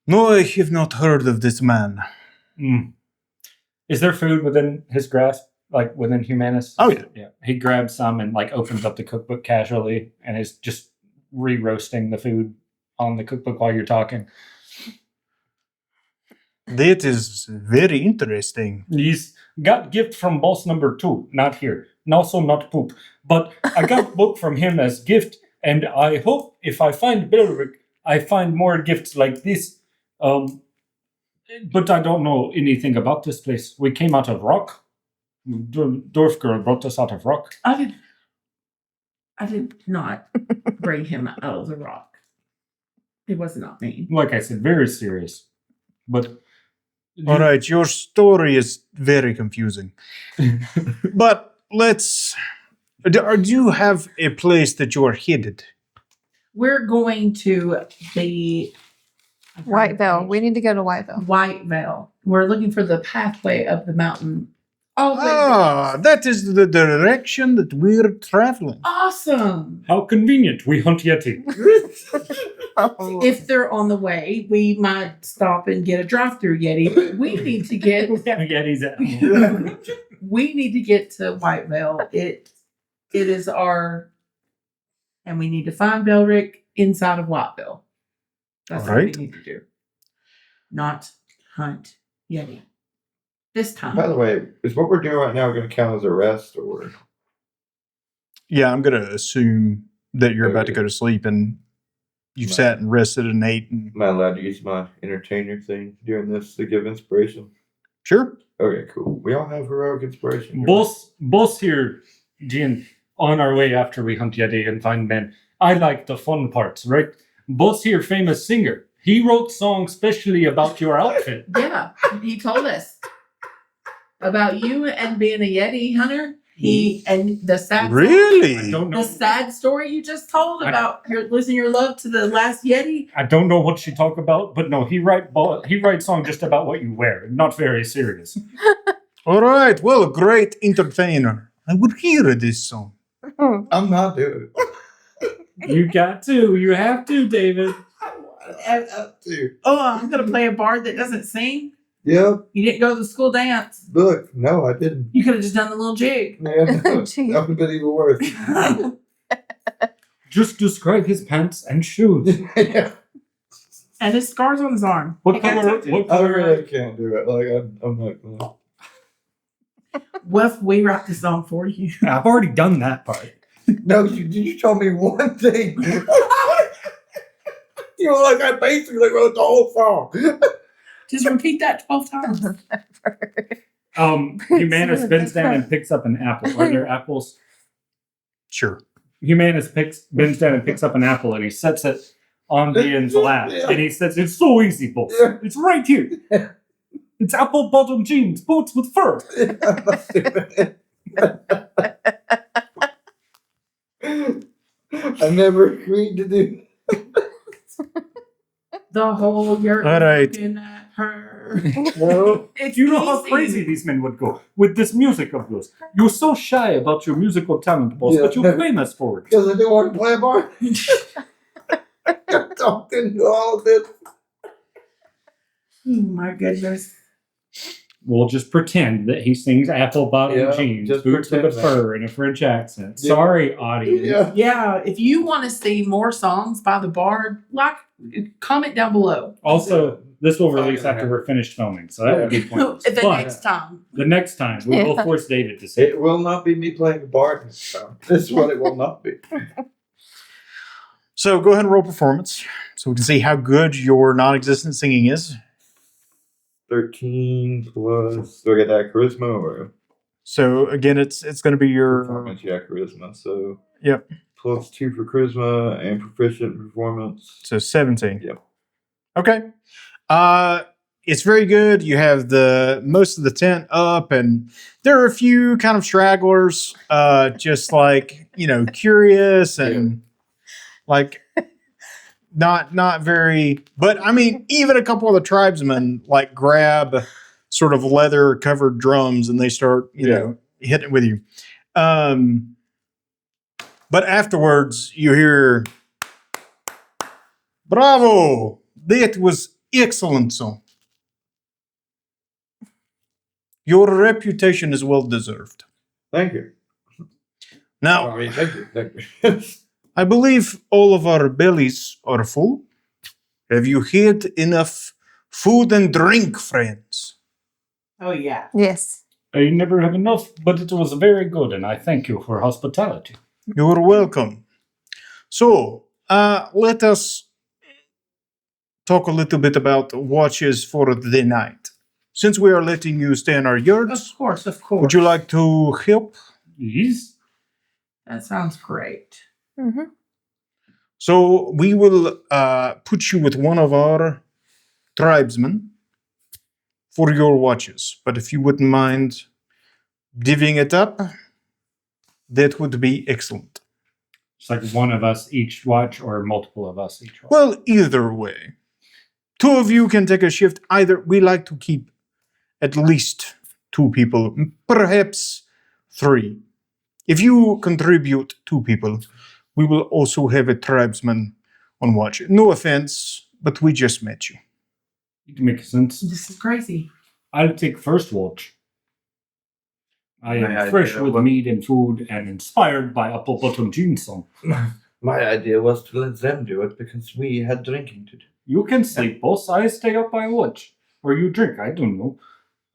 No, I have not heard of this man. Mm. Is there food within his grasp, like within Humanus? Oh, yeah. Yeah. He grabs some and like opens up the cookbook casually and is just re-roasting the food on the cookbook while you're talking. That is very interesting. He's got gift from boss number 2, not here. And also not poop. But I got book from him as gift, and I hope if I find Beric, I find more gifts like this. But I don't know anything about this place. We came out of rock. Dwarf girl brought us out of rock. I did not bring him out of the rock. It was not me. Like I said, very serious. But All right, your story is very confusing. But let's. Do you have a place that you are headed? We're going to the White Veil. We need to go to White Veil. White Veil. We're looking for the pathway of the mountain. Oh, That is the direction that we're traveling. awesome! how convenient. We hunt Yeti. If they're on the way, we might stop and get a drive-through Yeti. But we need to get Yeti's at we need to get to White Veil. It is our, and we need to find Belric inside of Whiteville. That's All what right. we need to do. Not hunt Yeti. This time. By the way, is what we're doing right now going to count as a rest or? Yeah, I'm going to assume that you're about to go to sleep and you've sat and rested and ate. And... Am I allowed to use my entertainer thing during this to give inspiration? Sure. Okay, cool. We all have heroic inspiration. Boss here, Dian, on our way after we hunt Yeti and find men. I like the fun parts, right? Boss here, famous singer. He wrote songs specially about your outfit. Yeah, he told us about you and being a Yeti hunter. He and the sad I Really? don't the know. sad story you just told about losing your love to the last Yeti. I don't know what she talk about, but no, he write songs just about what you wear. Not very serious. All right. Well, a great entertainer. I would hear this song. I'm not doing it. You got to. You have to, David. I have to. Oh, I'm gonna play a bard that doesn't sing. Yeah, You didn't go to the school dance. look. No, I didn't. You could have just done the little jig. Man, that Gee. would have been even worse. Just describe his pants and shoes. Yeah. And his scars on his arm. What He got color? tattooed. What I color? really can't do it. Like, I'm not gonna. What if we write the song for you? I've already done that part. No, you told me one thing. You know, like I basically wrote the whole song. Just repeat that 12 times. Humanus bends down and picks up an apple. Are there apples? Sure. Humanus bends down and picks up an apple and he sets it on Dian's lap. Yeah. And he says, "It's so easy, boss. Yeah. It's right here. It's apple bottom jeans, boots with fur." I'm not doing it. I never agreed to do. The whole you're All right. looking at her. No. It's You know how easy. crazy these men would go with this music of yours. You're so shy about your musical talent, boss, Yeah. but you're famous for it. Because I didn't want to play a bar. I'm talking to all of this. Oh my goodness. We'll just pretend that he sings apple bottom Yeah, jeans, just boots with a pretend that. fur, and a French accent. Yeah. Sorry, audience. Yeah. Yeah, if you want to see more songs by the Bard, comment down below. Also, this will release gonna after happen. we're finished filming, so that would be pointless. The But next time. the next time, we will Yeah. force David to sing. It will not be me playing the bard this time. This is what it will not be. So go ahead and roll performance so we can see how good your non-existent singing is. 13 plus. Do I get that charisma or So again, it's going to be your performance? Yeah, charisma. So Yep. plus 2 for charisma and proficient performance. So 17. Yep. Okay. It's very good. You have the most of the tent up, and there are a few kind of stragglers, just like, curious and like not very. But I mean, even a couple of the tribesmen like grab sort of leather covered drums and they start, hitting it with you. But afterwards, you hear, "Bravo! That was excellent song. Your reputation is well deserved." Thank you. Now, Thank you. Thank you. I believe all of our bellies are full. Have you had enough food and drink, friends? Oh, yeah. Yes. I never have enough, but it was very good, and I thank you for hospitality. You're welcome. So, let us talk a little bit about watches for the night. Since we are letting you stay in our yards, Of course, of course. would you like to help? Yes? That sounds great. Mm-hmm. So we will put you with one of our tribesmen for your watches. But if you wouldn't mind divvying it up, that would be excellent. It's like one of us each watch or multiple of us each watch. Well, either way. 2 of you can take a shift. Either we like to keep at least 2 people, perhaps 3. If you contribute 2 people, we will also have a tribesman on watch. No offense, but we just met you. It makes sense. This is crazy. I'll take first watch. I My am fresh idea with was- meat and food and inspired by apple bottom jeans song. My idea was to let them do it because we had drinking to do. You can sleep, boss. I stay up by watch. Or you drink, I don't know.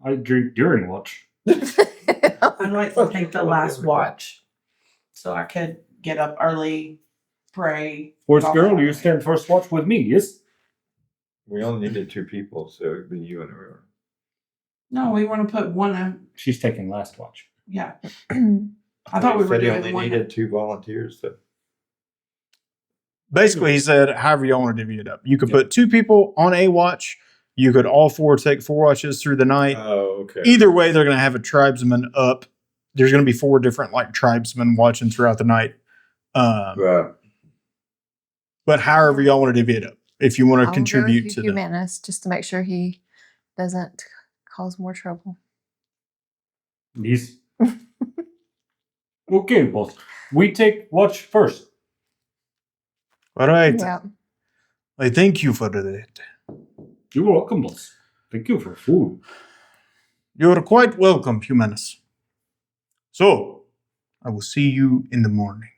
I drink during watch. I'd like to take the last watch so I could get up early, pray. Horse all girl, that. you stand first watch with me, yes? We only needed 2 people, so it'd be you and Aurora. No, we want to put one. She's taking last watch. Yeah. I thought we were said he doing only one. needed 2 volunteers. So. Basically, he said, however you want to divvy it up. You could put 2 people on a watch. You could all 4 take 4 watches through the night. Oh, okay. Either way, they're going to have a tribesman up. There's going to be 4 different tribesmen watching throughout the night. Right. But however y'all want to divvy it up. If you want to I'll contribute go to to the... Humanus just to make sure he doesn't cause more trouble. Yes. Okay, boss. We take watch first. All right. Yeah. I thank you for that. You're welcome, boss. Thank you for food. You're quite welcome, Humanus. So, I will see you in the morning.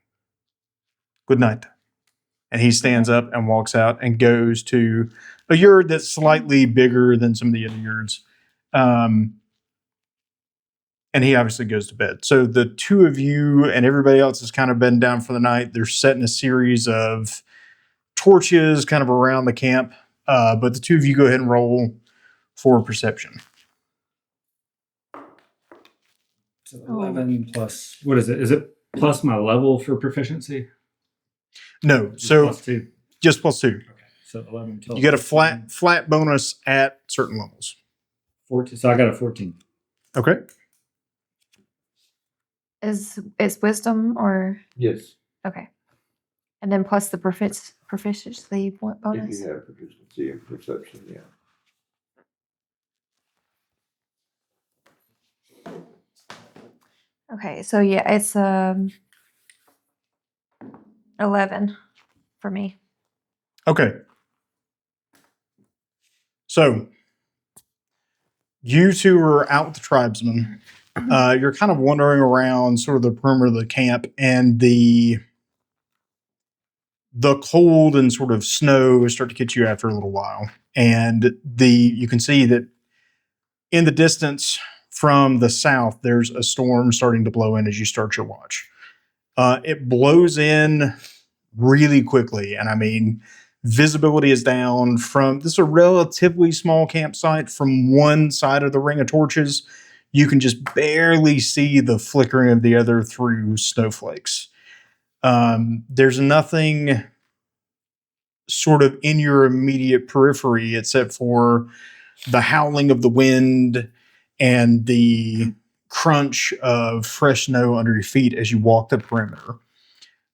Good night. And he stands up and walks out and goes to a yurt that's slightly bigger than some of the other yurts. And he obviously goes to bed. So the 2 of you and everybody else has kind of been down for the night. They're setting a series of torches kind of around the camp. But the 2 of you go ahead and roll for perception. So 11 plus, what is it? Is it plus my level for proficiency? No, Just so plus 2. just plus 2. Okay, so 11 plus You get a flat bonus at certain levels. 14. So I got a 14. Okay. Is wisdom or Yes. okay? And then plus the proficiency If bonus. you have proficiency and perception, yeah. Okay, so yeah, it's 11 for me. Okay. So, You two are out with the tribesmen. You're kind of wandering around sort of the perimeter of the camp, and the cold and sort of snow start to get you after a little while. And you can see that in the distance from the south, there's a storm starting to blow in as you start your watch. It blows in really quickly, and I mean, visibility is down from this is a relatively small campsite. From one side of the ring of torches, you can just barely see the flickering of the other through snowflakes. There's nothing sort of in your immediate periphery except for the howling of the wind and the crunch of fresh snow under your feet as you walk the perimeter.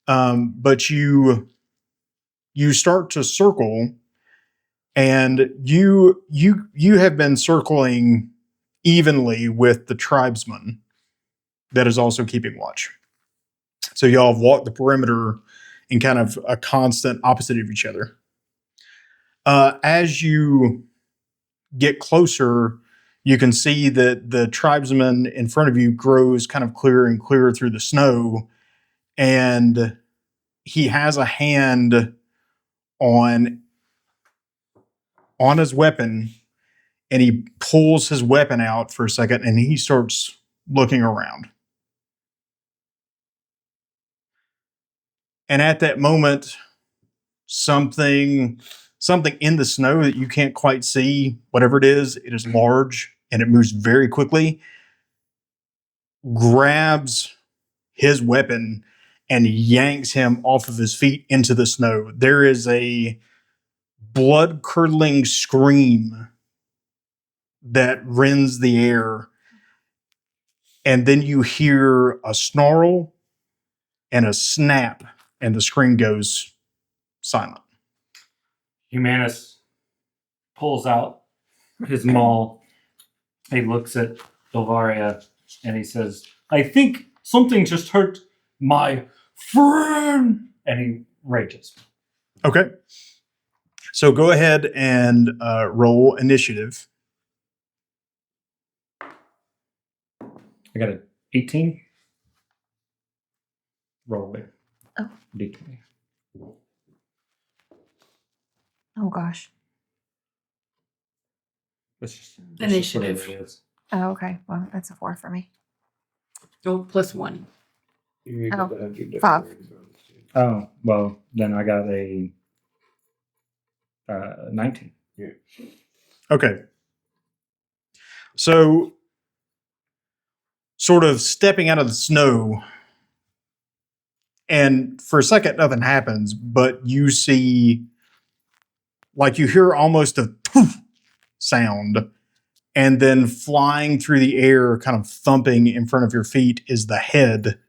But you start to circle, and you have been circling evenly with the tribesman that is also keeping watch. So y'all have walked the perimeter in kind of a constant opposite of each other. As you get closer, you can see that the tribesman in front of you grows kind of clearer and clearer through the snow, and he has a hand on his weapon, and he pulls his weapon out for a second, and he starts looking around. And at that moment, something in the snow that you can't quite see, whatever it is large, and it moves very quickly, grabs his weapon and yanks him off of his feet into the snow. There is a blood-curdling scream that rends the air, and then you hear a snarl and a snap, and the screen goes silent. Humanus pulls out his maul. He looks at Ilvaria and he says, I think something just hurt my friend. And he rages. Okay. So go ahead and roll initiative. I got an 18. Roll away. Oh. D20. Oh gosh. That's just Initiative. whatever it is. Oh, okay. Well, that's a 4 for me. Oh, +1. Oh, 5. Oh, well, then I got a 19. Okay. So, sort of stepping out of the snow, and for a second, nothing happens, but you see, like, you hear almost a poof sound, and then flying through the air, kind of thumping in front of your feet, is the head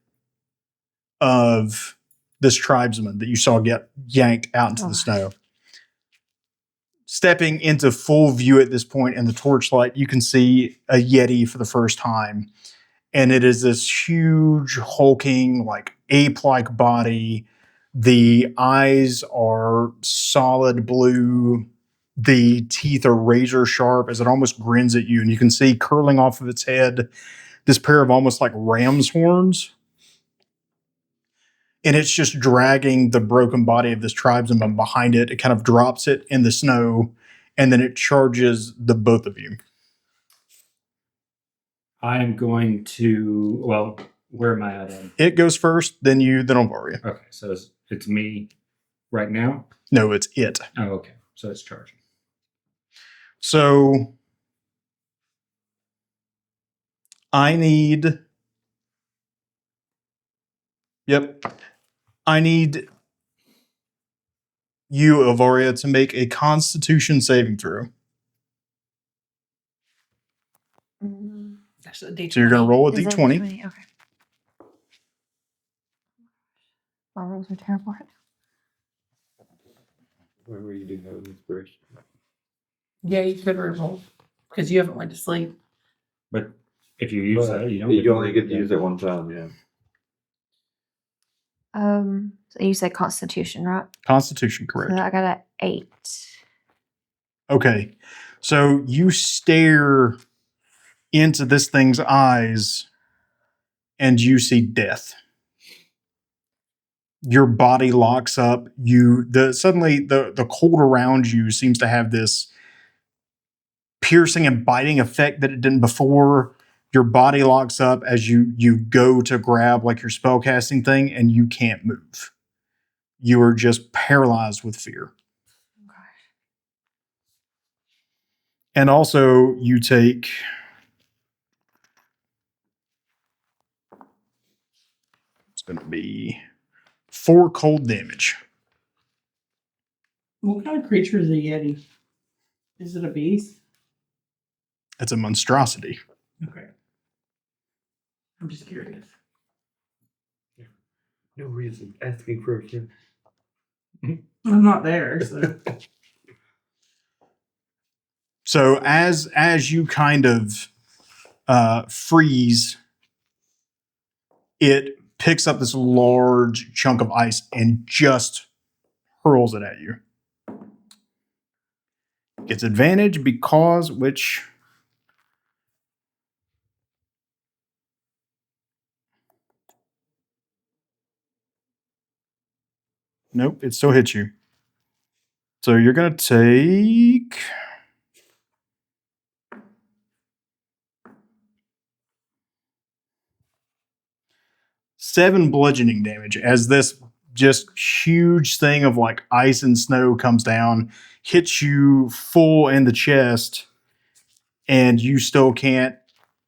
of this tribesman that you saw get yanked out into the snow. Stepping into full view at this point in the torchlight, you can see a Yeti for the first time. And it is this huge, hulking, like ape-like body. The eyes are solid blue. The teeth are razor sharp as it almost grins at you. And you can see curling off of its head this pair of almost like ram's horns. And it's just dragging the broken body of this tribesman behind it. It kind of drops it in the snow, and then it charges the both of you. I am going to, well, where am I at? It goes first, then you, then Ilvaria. Okay, so it's me right now? No, it's it. Oh, okay. So it's charging. So I need... Yep. I need you, Ilvaria, to make a Constitution saving throw. That's a D20. So you're going to roll a Is it d20. 20? Okay. My rolls are terrible. Where were you doing that with inspiration? Yeah, you could reroll because you haven't went to sleep. But if you use that, you don't. You only get to use it one time, yeah. So you said Constitution, right? Constitution, correct. So I got an 8. Okay. So you stare into this thing's eyes and you see death. Your body locks up. Suddenly the cold around you seems to have this piercing and biting effect that it didn't before. Your body locks up as you go to grab like your spellcasting thing, and you can't move. You are just paralyzed with fear. And also, you take it's going to be 4 cold damage. What kind of creature is a Yeti? Is it a beast? It's a monstrosity. Okay. I'm just curious. No reason asking for a kid. I'm not there, so. So as you kind of freeze, it picks up this large chunk of ice and just hurls it at you. Gets advantage because which nope, it still hits you. So you're gonna take 7 bludgeoning damage as this just huge thing of like ice and snow comes down, hits you full in the chest, and you still can't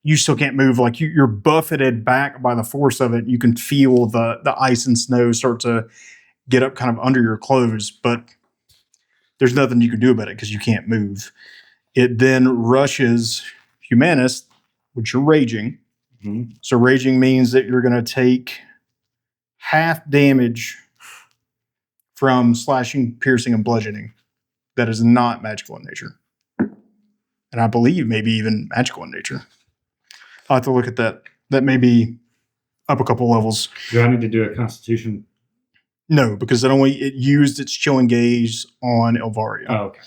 move. Like you're buffeted back by the force of it. You can feel the ice and snow start to get up kind of under your clothes, but there's nothing you can do about it because you can't move. It then rushes Humanus, which you're raging. Mm-hmm. So raging means that you're going to take half damage from slashing, piercing, and bludgeoning. That is not magical in nature. And I believe maybe even magical in nature. I'll have to look at that. That may be up a couple levels. Do I need to do a constitution? No, because it used its chilling gaze on Ilvaria. Oh, okay.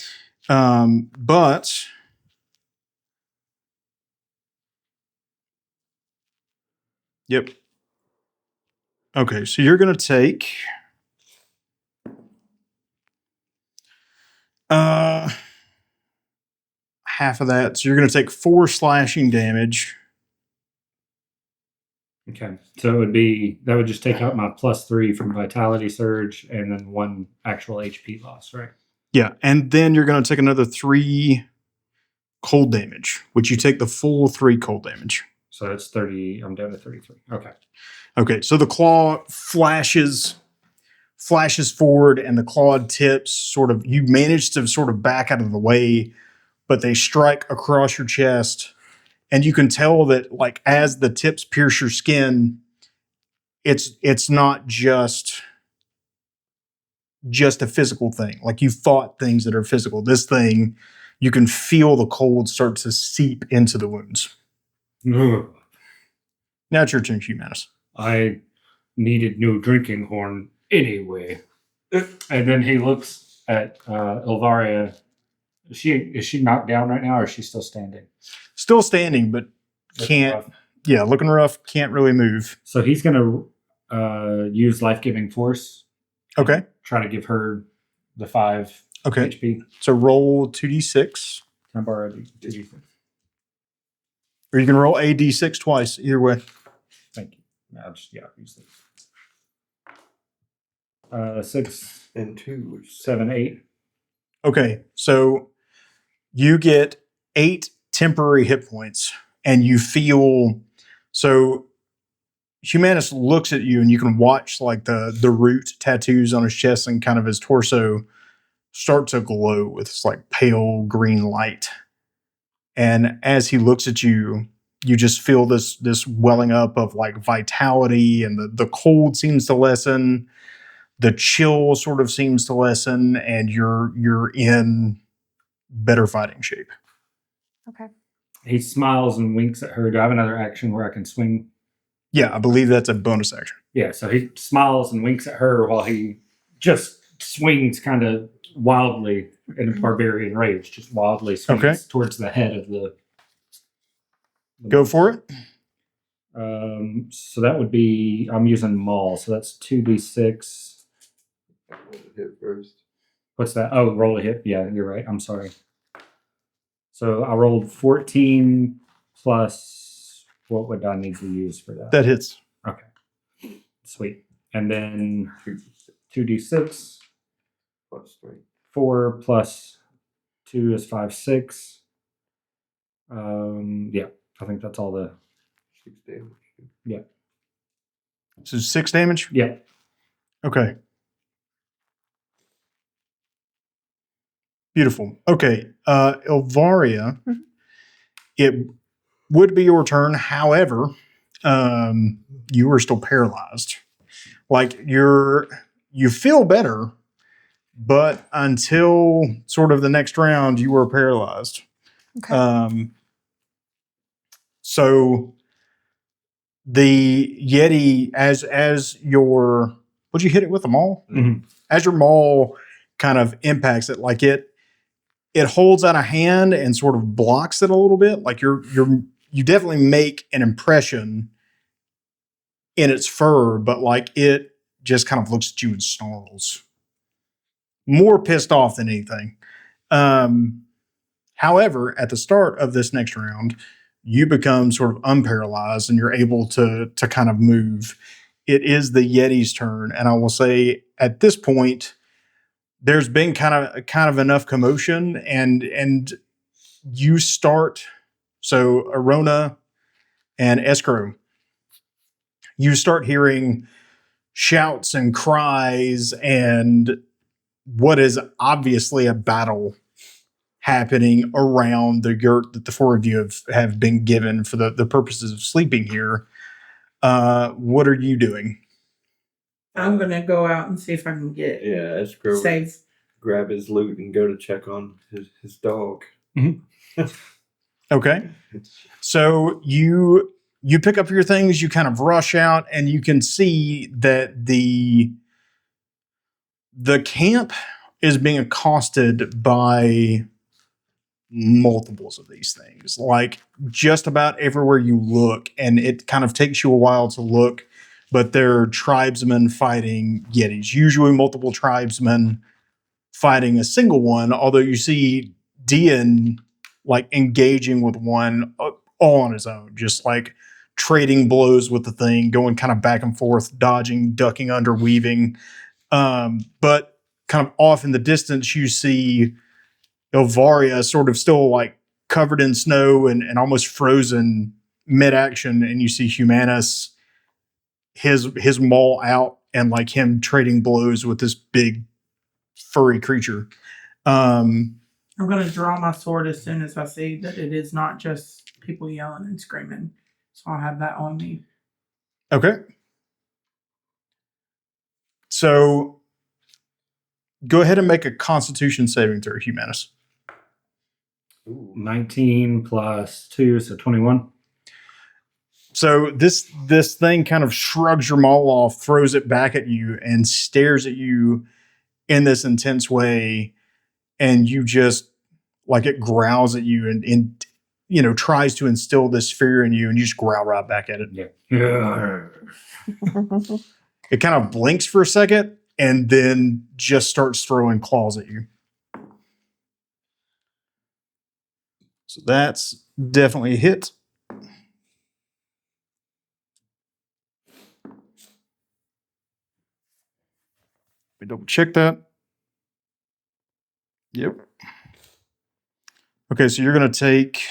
But yep. Okay, so you're going to take half of that. So you're going to take 4 slashing damage. Okay. So that would just take out my +3 from Vitality Surge and then 1 actual HP loss, right? Yeah, and then you're going to take another 3 cold damage, which you take the full 3 cold damage. So that's 30. I'm down to 33. Okay. Okay, so the claw flashes forward, and the clawed tips sort of, you manage to sort of back out of the way, but they strike across your chest, and you can tell that like as the tips pierce your skin, it's not just a physical thing. Like you fought things that are physical. This thing, you can feel the cold start to seep into the wounds. Ugh. Now it's your turn, Humanus. I needed new drinking horn anyway. And then he looks at Ilvaria. Is she knocked down right now, or is she still standing? Still standing, but can't. Rough. Yeah, looking rough. Can't really move. So he's going to use life-giving force. Okay. Try to give her the 5 Okay. HP. So roll 2d6. Can I borrow a D6? Or you can roll a d6 twice. Either way. Thank you. I'll just use this. 6 And 2. 7 8. Okay. So you get 8 temporary hit points, and you feel. So Humanus looks at you, and you can watch like the root tattoos on his chest and kind of his torso start to glow with this like pale green light. And as he looks at you, you just feel this welling up of like vitality, and the cold seems to lessen. The chill sort of seems to lessen, and you're in better fighting shape. Okay. He smiles and winks at her. Do I have another action where I can swing? Yeah, I believe that's a bonus action. Yeah, so he smiles and winks at her while he just swings kind of wildly in a barbarian rage, just wildly swings towards the head of Go for it. So that would be, I'm using Maul, so that's 2d6. Hit first. What's that? Oh, roll a hit. Yeah, you're right. I'm sorry. So I rolled 14 plus, what would I need to use for that? That hits. Okay. Sweet. And then 2d6. Plus 3. 4 plus 2 is 5, 6. Yeah, I think that's all the. 6 damage. Yeah. So 6 damage? Yeah. Okay. Beautiful. Okay. Ilvaria, it would be your turn. However, you are still paralyzed. Like you feel better, but until sort of the next round, you were paralyzed. Okay. So the Yeti, as your, would you hit it with a maul? Mhm. As your maul kind of impacts it, like it holds out a hand and sort of blocks it a little bit. Like you definitely make an impression in its fur, but like it just kind of looks at you and snarls. More pissed off than anything. However, at the start of this next round, you become sort of unparalyzed and you're able to kind of move. It is the Yeti's turn, and I will say at this point, there's been kind of enough commotion, and you start. So Arona and Escrow, you start hearing shouts and cries and what is obviously a battle happening around the yurt that the four of you have been given for the purposes of sleeping here. What are you doing? I'm gonna go out and see if I can get Yeah, Escrow would safe. grab his loot and go to check on his dog. Okay. So you pick up your things, you kind of rush out, and you can see that the camp is being accosted by multiples of these things, like just about everywhere you look, and it kind of takes you a while to look, but they're tribesmen fighting Yetis, usually multiple tribesmen fighting a single one, although you see Dian like engaging with one all on his own, just like trading blows with the thing, going kind of back and forth, dodging, ducking under, weaving. But kind of off in the distance, you see Ilvaria sort of still like covered in snow and almost frozen mid-action, and you see Humanus, his maul out, and like him trading blows with this big furry creature. I'm gonna draw my sword as soon as I see that it is not just people yelling and screaming. So I'll have that on me. Okay. So go ahead and make a Constitution saving throw, Humanus. Ooh. 19 plus 2, so 21. So this thing kind of shrugs your maul off, throws it back at you, and stares at you in this intense way. And you just, like, it growls at you and you know, tries to instill this fear in you, and you just growl right back at it. Yeah. It kind of blinks for a second and then just starts throwing claws at you. So that's definitely a hit. We double check that. Yep. Okay, so you're going to take,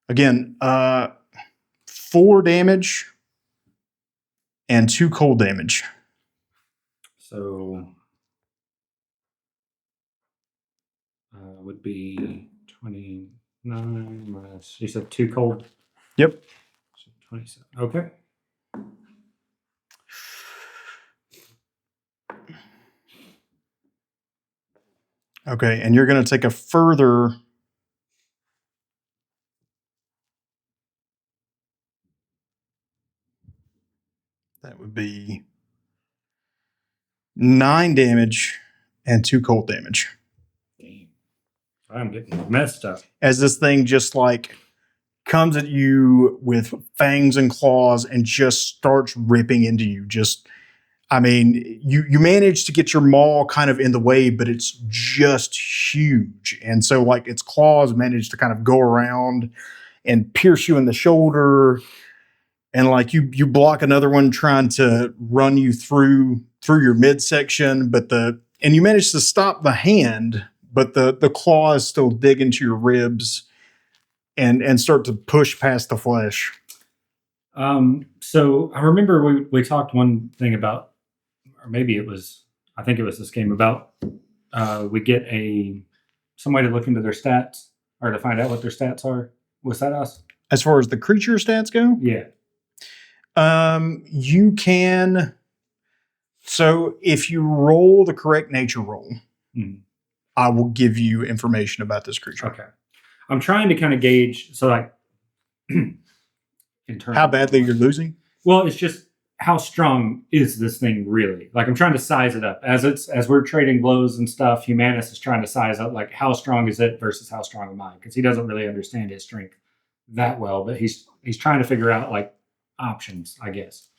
again, 4 damage and 2 cold damage. So would be 29 minus, you said 2 cold? Yep. So 27. Okay. Okay, and you're going to take a further. That would be 9 damage and 2 cold damage. I'm getting messed up. As this thing just like comes at you with fangs and claws and just starts ripping into you. You manage to get your maw kind of in the way, but it's just huge. And so like its claws manage to kind of go around and pierce you in the shoulder. And like you block another one trying to run you through your midsection, and you manage to stop the hand, but the claws still dig into your ribs and start to push past the flesh. So I remember we talked one thing about, or maybe I think it was this game about, we get some way to look into their stats or to find out what their stats are. Was that us? As far as the creature stats go? Yeah. You can. So if you roll the correct nature roll, I will give you information about this creature. Okay. I'm trying to kind of gauge, so like, in terms how badly you're losing? Well, it's just how strong is this thing really? Like I'm trying to size it up as we're trading blows and stuff. Humanus is trying to size up like how strong is it versus how strong am I? Because he doesn't really understand his strength that well, but he's trying to figure out like options, I guess.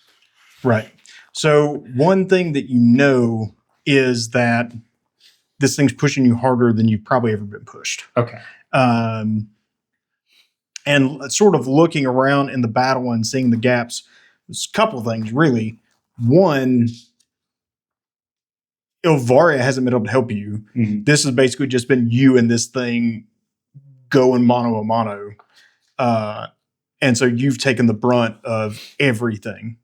Right. So one thing that you know is that this thing's pushing you harder than you've probably ever been pushed. Okay. And sort of looking around in the battle and seeing the gaps, there's a couple of things really. One, Ilvaria hasn't been able to help you. Mm-hmm. This has basically just been you and this thing going mano a mano. And so you've taken the brunt of everything.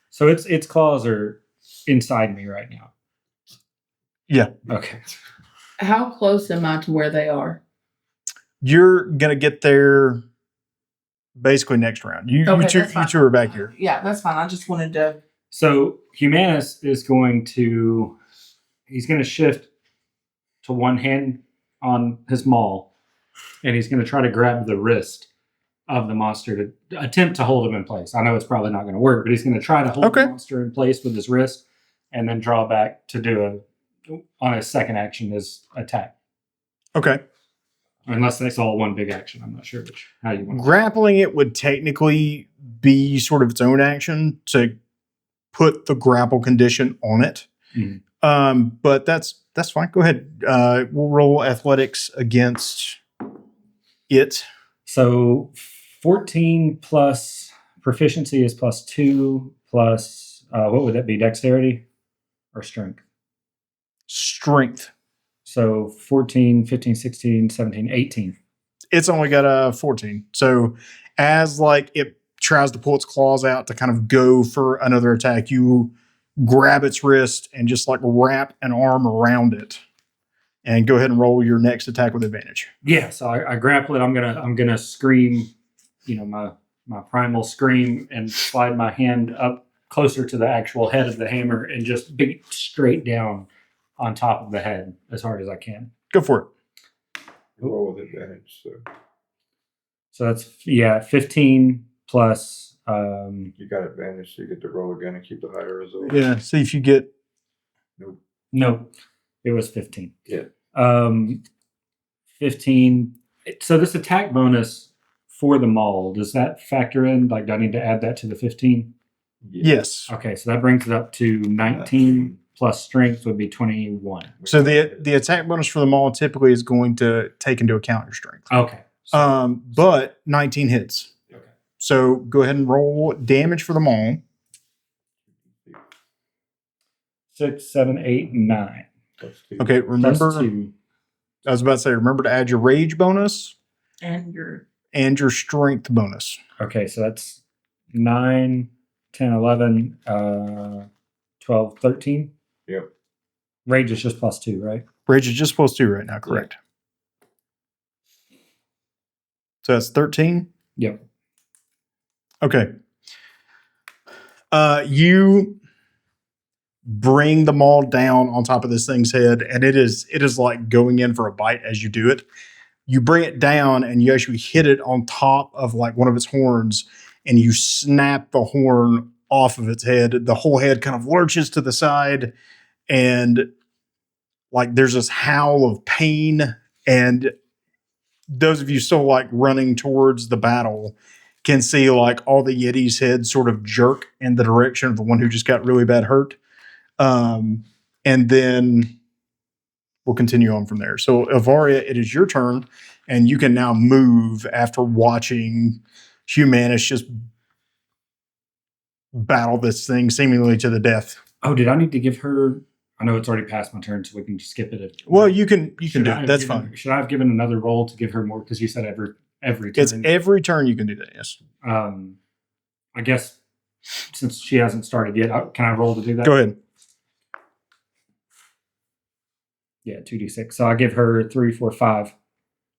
So its claws are inside me right now. Yeah. Okay. How close am I to where they are? You're going to get there basically next round. You two are back here. Yeah, that's fine. I just wanted to. So Humanus is he's going to shift to one hand on his maul, and he's going to try to grab the wrist of the monster to attempt to hold him in place. I know it's probably not going to work, but he's going to try to hold the monster in place with his wrist and then draw back to do on his second action his attack. Okay. Unless that's all one big action. I'm not sure how you want to. Grappling it would technically be sort of its own action to put the grapple condition on it. Mm-hmm. But that's fine. Go ahead. We'll roll athletics against it. So 14 plus proficiency is plus 2 plus, what would that be, dexterity or strength? Strength. So 14, 15, 16, 17, 18. It's only got a 14. So as like it tries to pull its claws out to kind of go for another attack, you grab its wrist and just like wrap an arm around it. And go ahead and roll your next attack with advantage. Yeah, so I grapple it. I'm gonna scream, my primal scream, and slide my hand up closer to the actual head of the hammer and just beat straight down on top of the head as hard as I can. Go for it. Roll with advantage. So that's 15 plus. You got advantage, so you get to roll again and keep the higher result. Yeah. See if you get. No, it was 15. Yeah. 15. So this attack bonus for the maul, does that factor in? Like, do I need to add that to the 15? Yes. Okay, so that brings it up to 19 plus strength would be 21. So the attack bonus for the maul typically is going to take into account your strength. Okay. But 19 hits. Okay. So go ahead and roll damage for the maul. 6, 7, 8, 9. Okay, remember. Plus 2. I was about to say, remember to add your rage bonus And your. and your strength bonus. Okay, so that's 9, 10, 11, 12, 13. Yep. Rage is just plus 2, right? Rage is just plus 2 right now, correct? So that's 13? Yep. Okay. You bring the maul down on top of this thing's head, and it is like going in for a bite as you do it. You bring it down and you actually hit it on top of like one of its horns, and you snap the horn off of its head. The whole head kind of lurches to the side, and like there's this howl of pain, and those of you still like running towards the battle can see like all the Yeti's heads sort of jerk in the direction of the one who just got really bad hurt. And then we'll continue on from there. So Ilvaria, it is your turn, and you can now move after watching Humanus just battle this thing seemingly to the death. Oh, did I need to give her? I know it's already past my turn, so we can just skip it. Well, you can do Should I it. have That's given- fine. Should I have given another roll to give her more? Because you said every turn. It's every turn you can do that. Yes. I guess since she hasn't started yet, can I roll to do that? Go ahead. Yeah, 2d6. So I give her 3, 4, 5.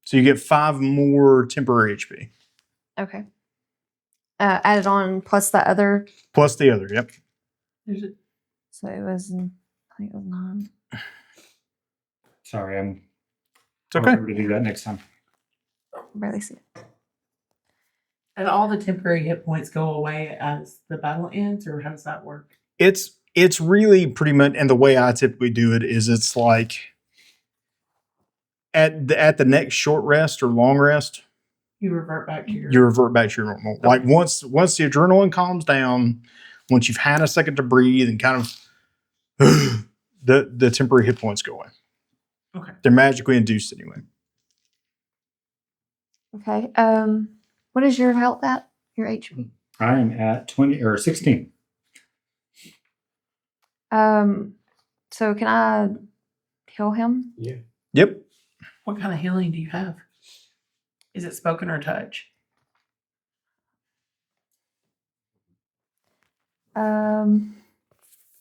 So you get 5 more temporary HP Okay. Added on plus that other. plus the other. Yep. There's a, So it was, I think it was 9. Sorry, It's I'll okay. remember to do that next time. Barely see it. and all the temporary hit points go away as the battle ends, or how does that work? It's really pretty much, and the way I typically do it is it's like at the next short rest or long rest, You revert back to your. you revert back to your normal. Like once the adrenaline calms down, once you've had a second to breathe and kind of the temporary hit points go away. Okay. They're magically induced anyway. Okay. What is your health at? Your HP? I am at 20 or 16. So can I heal him? Yeah. Yep. What kind of healing do you have? Is it spoken or touch?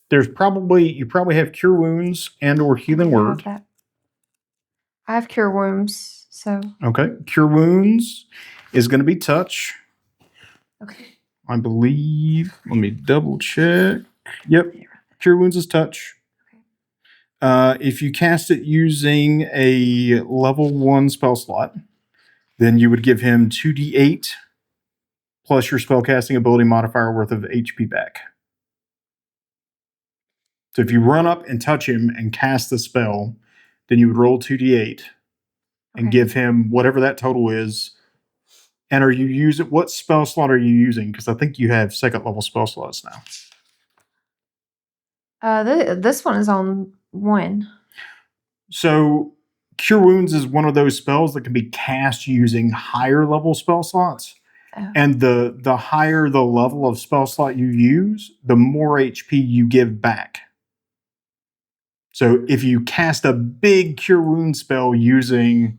There's you probably have cure wounds and or healing I have word. that. I have cure wounds, so Okay. Cure wounds is going to be touch. okay. I believe. Let me double check. Yep. Cure wounds is touch. If you cast it using a level 1 spell slot, then you would give him 2d8 plus your spellcasting ability modifier worth of HP back. So if you run up and touch him and cast the spell, then you would roll 2d8 and Okay. give him whatever that total is. And are you using what spell slot are you using? Because I think you have second level spell slots now. This one is on 1. So Cure Wounds is one of those spells that can be cast using higher level spell slots. Oh. And the higher the level of spell slot you use, the more HP you give back. So if you cast a big Cure Wounds spell using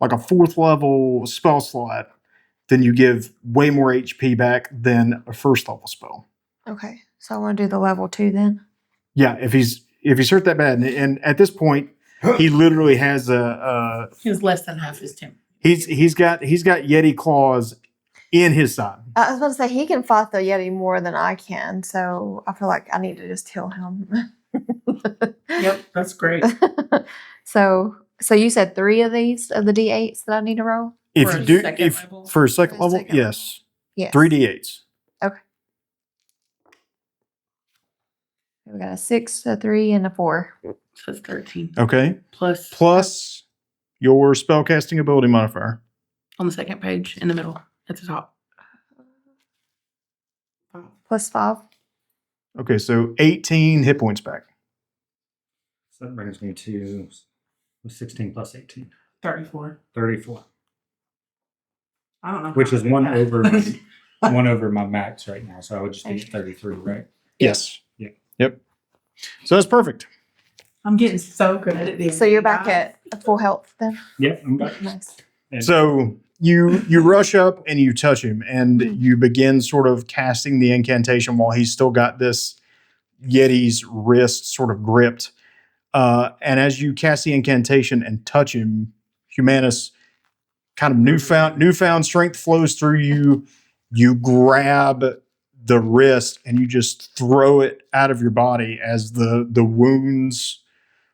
like a 4th level spell slot, then you give way more HP back than a 1st level spell. Okay. So I want to do the level 2 then. Yeah, if he's hurt that bad, and at this point, he literally has He was less than half his temp. he's got Yeti claws in his side. I was about to say he can fight the Yeti more than I can, so I feel like I need to just heal him. Yep, that's great. So you said 3 of these of the D8s that I need to roll? If For you a do, second level? for a second For a level, second yes, Yes. 3d8s. We got a 6, a 3, and a 4. So it's 13. Okay, Plus plus your spellcasting ability modifier. on the second page in the middle at the top. Plus 5. Okay, so 18 hit points back. So that brings me to 16 plus 18. 34. 34. I don't know. Which how is I did one that. over one over my max right now. So I would just be at 33, right? Yes. Yeah. Yep. So that's perfect. I'm getting so good at it. So you're back at full health then? Yeah, I'm back. Nice. And So you rush up and you touch him, and you begin sort of casting the incantation while he's still got this Yeti's wrist sort of gripped. And as you cast the incantation and touch him, Humanus, kind of newfound strength flows through you. You grab the wrist and you just throw it out of your body as the wounds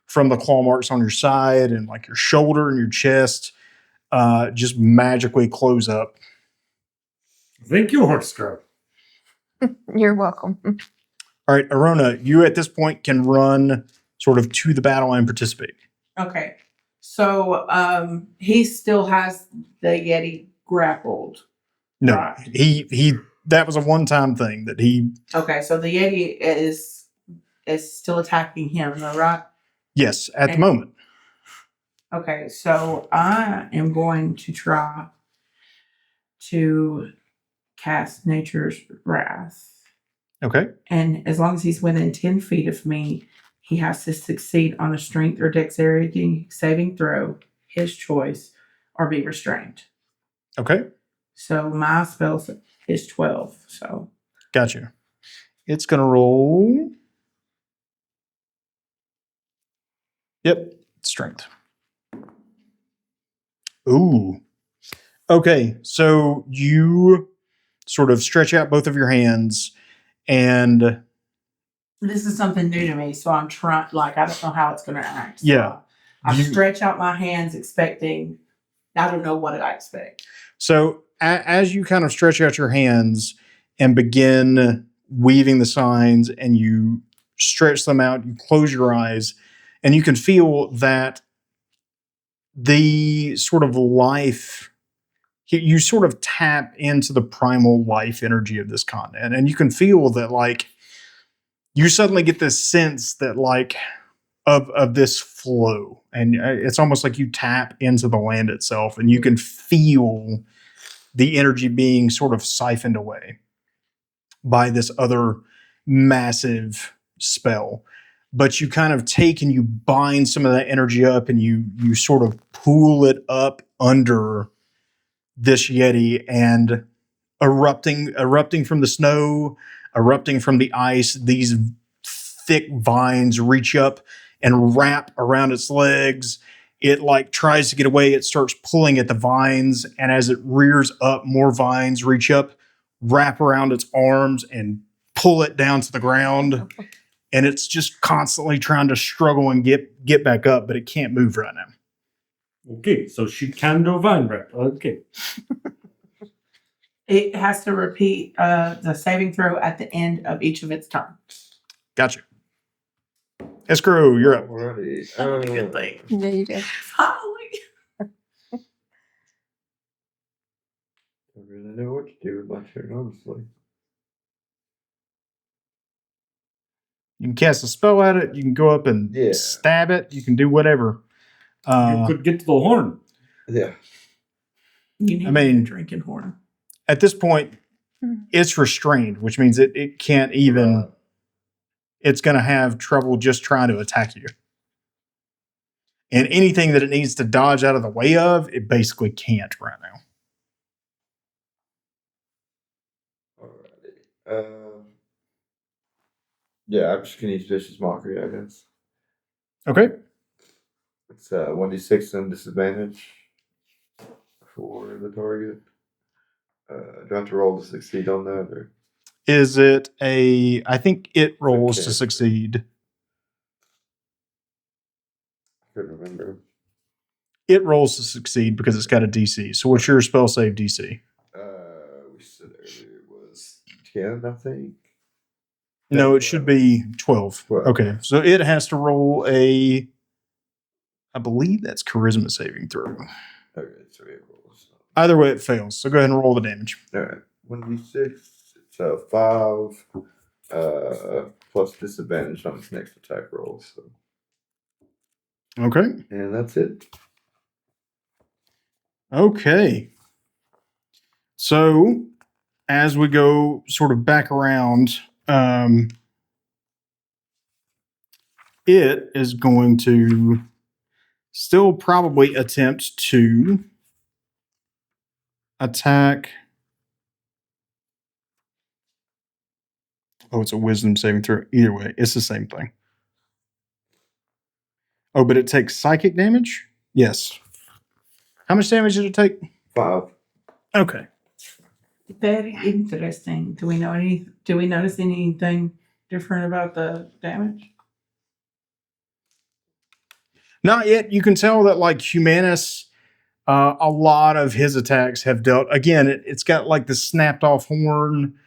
from the claw marks on your side and like your shoulder and your chest just magically close up. thank you, Horse Girl. You're welcome. All right, Arona, you at this point can run sort of to the battle and participate. Okay. So he still has the Yeti grappled. No, Right. he that was a one-time thing that he. Okay, so the Yeti is still attacking him, though, right? Yes, at the And- moment. Okay, so I am going to try to cast Nature's Wrath. Okay. And as long as he's within 10 feet of me, he has to succeed on a strength or dexterity saving throw, his choice, or be restrained. Okay. So my spell is 12. So Gotcha. It's gonna roll. Yep, strength. Ooh. Okay, so you sort of stretch out both of your hands, and this is something new to me. So I'm trying, like, I don't know how it's going to act. So Yeah. I You- stretch out my hands expecting, I don't know what I expect. so as you kind of stretch out your hands and begin weaving the signs, and you stretch them out, you close your eyes, and you can feel that the sort of life, you sort of tap into the primal life energy of this continent, and you can feel that, like, you suddenly get this sense that, like, of this flow, and it's almost like you tap into the land itself, and you can feel the energy being sort of siphoned away by this other massive spell. But you kind of take and you bind some of that energy up, and you sort of pull it up under this Yeti, and erupting from the snow, erupting from the ice, these thick vines reach up and wrap around its legs. It, like, tries to get away. It starts pulling at the vines, and as it rears up, more vines reach up, wrap around its arms, and pull it down to the ground. And it's just constantly trying to struggle and get back up, but it can't move right now. Okay, so she can do vine wrap. Okay. It has to repeat the saving throw at the end of each of its turns. Gotcha. Escrow, you're up. Alrighty. That's a good thing. Yeah, you did. Finally. Don't really know what to do with my turn, honestly. You can cast a spell at it. You can go up and Yeah. stab it. You can do whatever. You could get to the horn. Yeah. You need I mean- a drinking horn. At this point, it's restrained, which means it can't even. It's going to have trouble just trying to attack you. And anything that it needs to dodge out of the way of, it basically can't right now. Alrighty. Yeah, I'm just gonna use Vicious Mockery, I guess. Okay. It's 1d6 and disadvantage for the target. Do I have to roll to succeed on that, or? Is it a. I think it rolls Okay. to succeed. I couldn't remember. It rolls to succeed because it's got a DC. So what's your spell save DC? We said earlier it was 10, I think. No, it should be 12. 12. Okay. So it has to roll a. I believe that's charisma saving throw. Okay, so it rolls. Either way, it fails. So go ahead and roll the damage. Alright, 1d6. It's 5 plus disadvantage on its next attack roll. So, Okay. and that's it. Okay. So as we go sort of back around, it is going to still probably attempt to attack. Oh, it's a wisdom saving throw. Either way, it's the same thing. Oh, but it takes psychic damage? Yes. How much damage did it take? 5. Okay. Very interesting. Do we notice anything different about the damage? Not yet. You can tell that, like, Humanus, a lot of his attacks have dealt. Again, it's got like the snapped off horn.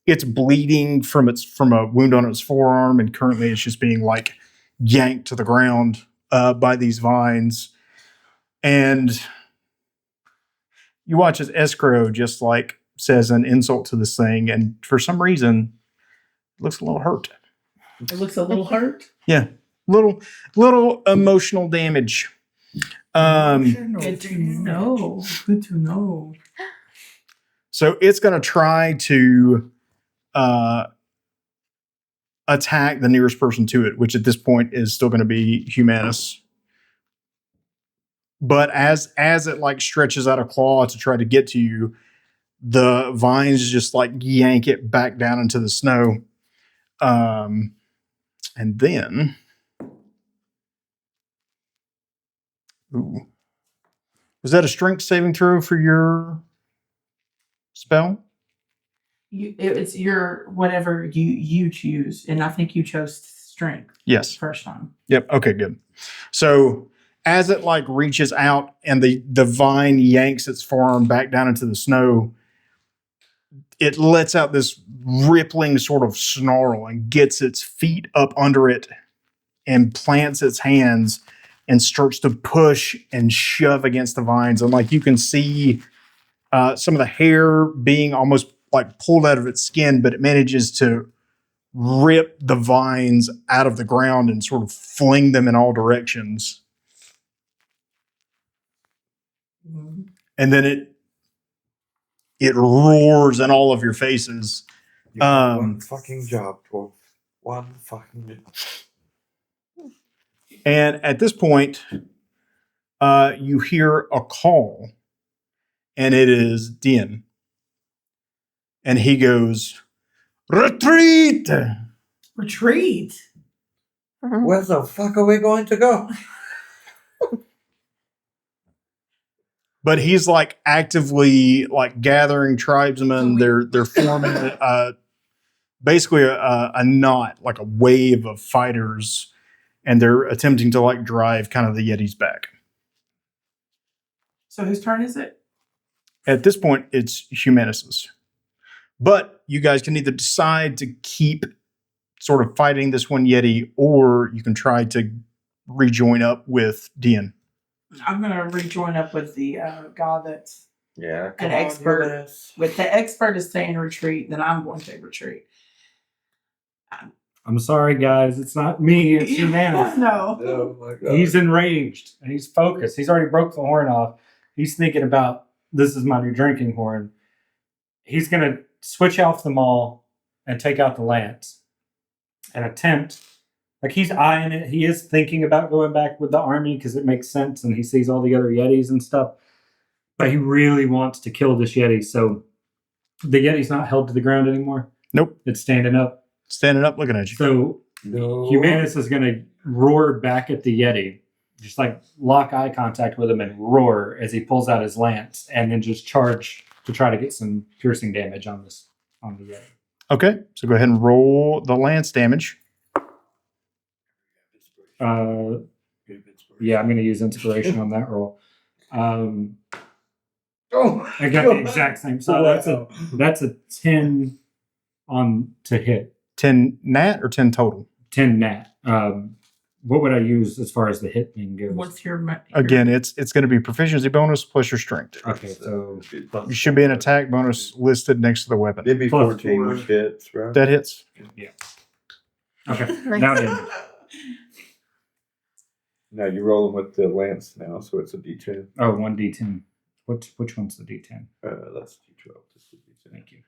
It's bleeding from a wound on its forearm, and currently it's just being, like, yanked to the ground. by these vines. And you watch as Escrow just like says an insult to this thing, and for some reason, it looks a little hurt. It looks a little hurt. Yeah, little emotional damage. Good to know. Good to know. So it's going to try to attack the nearest person to it, which at this point is still going to be Humanus. But as it like stretches out a claw to try to get to you, the vines just like yank it back down into the snow. And then, ooh, was that a strength saving throw for your spell? It's your whatever you choose, and I think you chose strength. Yes. First time. Yep. Okay, good. So as it like reaches out and the vine yanks its forearm back down into the snow, it lets out this rippling sort of snarl and gets its feet up under it and plants its hands and starts to push and shove against the vines. And like you can see some of the hair being almost like pulled out of its skin, but it manages to rip the vines out of the ground and sort of fling them in all directions. Mm-hmm. And then it roars in all of your faces. You got one fucking job, dwarf. One fucking job. And at this point, you hear a call, and it is Dian. And he goes, "Retreat!" Retreat. Where the fuck are we going to go? But he's like actively like gathering tribesmen. They're forming basically a knot, like a wave of fighters, and they're attempting to like drive kind of the Yetis back. So whose turn is it? At this point, it's Humanus's. But you guys can either decide to keep sort of fighting this one Yeti, or you can try to rejoin up with Dian. I'm gonna rejoin up with the guy that's Yeah, an expert. With the expert is saying retreat, then I'm going to retreat. I'm sorry, guys. It's not me. It's Humanus. No. Oh my god. He's enraged and he's focused. He's already broke the horn off. He's thinking about, this is my new drinking horn. He's going to switch off the maul and take out the lance and attempt. Like, he's eyeing it. He is thinking about going back with the army because it makes sense and he sees all the other Yetis and stuff. But he really wants to kill this Yeti. So the Yeti's not held to the ground anymore. Nope. It's standing up. Standing up, looking at you. So No. Humanus is going to roar back at the Yeti, just like lock eye contact with him and roar as he pulls out his lance, and then just charge to try to get some piercing damage on the Yeti. Okay, so go ahead and roll the lance damage. Yeah, I'm going to use inspiration on that roll. Oh, I got the exact same. So that's a 10 on to hit. 10 nat or 10 total? 10 nat. What would I use as far as the hit thing goes? What's your Again, it's going to be proficiency bonus plus your strength. Okay, so You should be an attack bonus listed next to the weapon. It'd be Plus 14 4. which hits, right? That hits. okay. Nice. Now then, No, you're rolling with the lance now, so it's a D10. oh, 1d10. Which one's the d10? That's D12. This is D10. Thank you.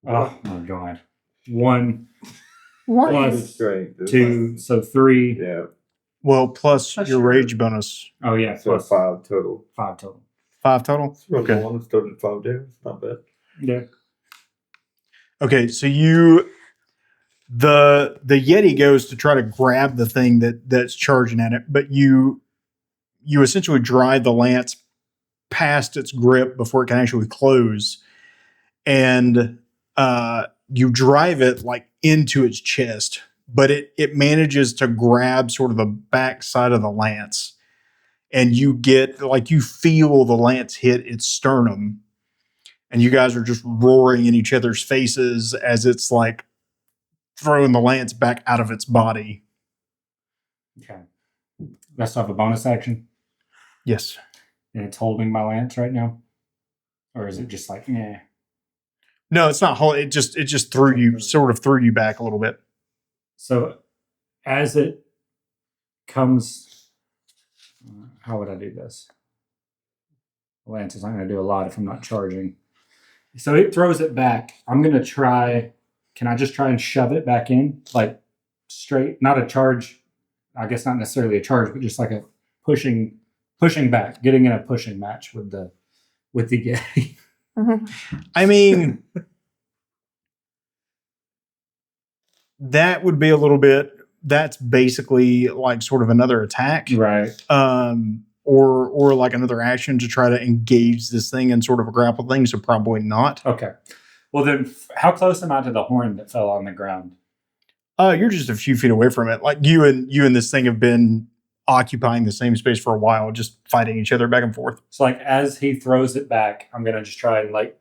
Oh my god. 1 What? plus Strength is 2, so 3. Yeah, Well, plus Plus your your- rage bonus. Oh yeah, so plus 5 total. 5 total. 5 total? Roll Okay. one, still did 5 damage. Not bad. Yeah. Okay, so the Yeti goes to try to grab the thing that's charging at it, but you essentially drive the lance past its grip before it can actually close, and you drive it like into its chest, but it manages to grab sort of the back side of the lance, and you feel the lance hit its sternum, and you guys are just roaring in each other's faces as it's like throwing the lance back out of its body. Okay. That's have a bonus action, Yes. and it's holding my lance right now, or is it just like, yeah? No, it's not whole. It just threw you, sort of threw you back a little bit. So as it comes, how would I do this? Lance is not going to do a lot if I'm not charging. So it throws it back. I'm going to try. Can I just try and shove it back in, like straight? Not a charge. I guess not necessarily a charge, but just like a pushing back, getting in a pushing match with the Yeti. I mean, that would be a little bit. That's basically like sort of another attack, Right. Or like another action to try to engage this thing in sort of a grapple thing. So probably not. Okay. Well, then, how close am I to the horn that fell on the ground? You're just a few feet away from it. Like you and this thing have been occupying the same space for a while, just fighting each other back and forth. So, like, as he throws it back, I'm gonna just try and like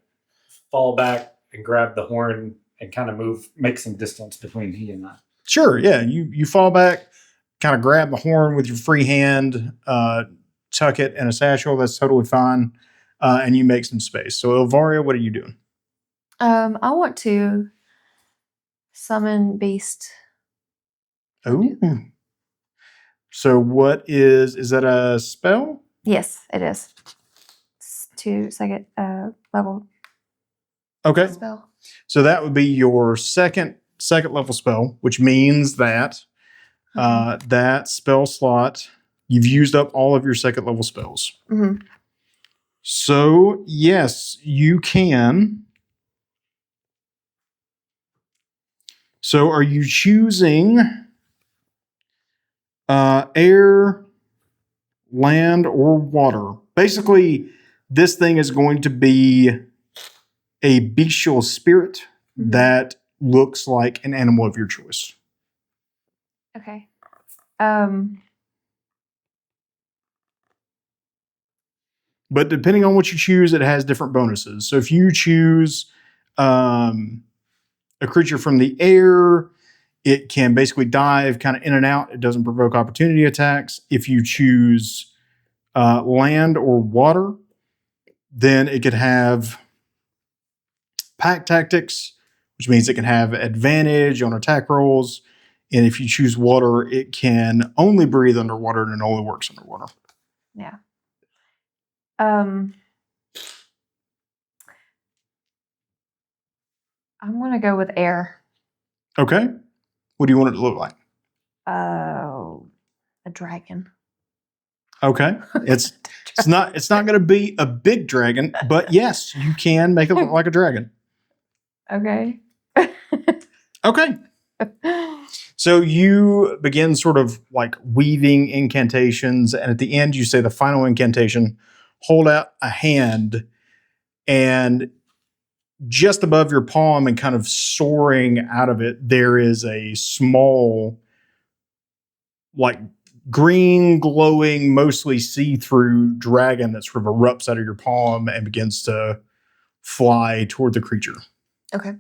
fall back and grab the horn and kind of make some distance between he and I. Sure, yeah. You fall back, kind of grab the horn with your free hand, tuck it in a satchel. That's totally fine, and you make some space. So, Ilvaria, what are you doing? I want to summon beast. Oh. So what is that a spell? Yes, it is. It's second level Okay. spell. So that would be your second level spell, which means that that spell slot, you've used up all of your second level spells. Mm-hmm. So yes, you can. So are you choosing air, land, or water? Basically, this thing is going to be a bestial spirit that looks like an animal of your choice. Okay. But depending on what you choose, it has different bonuses. So if you choose a creature from the air, it can basically dive kind of in and out. It doesn't provoke opportunity attacks. If you choose land or water, then it could have pack tactics, which means it can have advantage on attack rolls. And if you choose water, it can only breathe underwater and it only works underwater. Yeah. I'm gonna go with air. Okay. What do you want it to look like? Oh, a dragon. Okay. It's not going to be a big dragon, but yes, you can make it look like a dragon. Okay. Okay. So you begin sort of like weaving incantations, and at the end you say the final incantation, hold out a hand, and just above your palm and kind of soaring out of it, there is a small, like green, glowing, mostly see-through dragon that sort of erupts out of your palm and begins to fly toward the creature. Okay.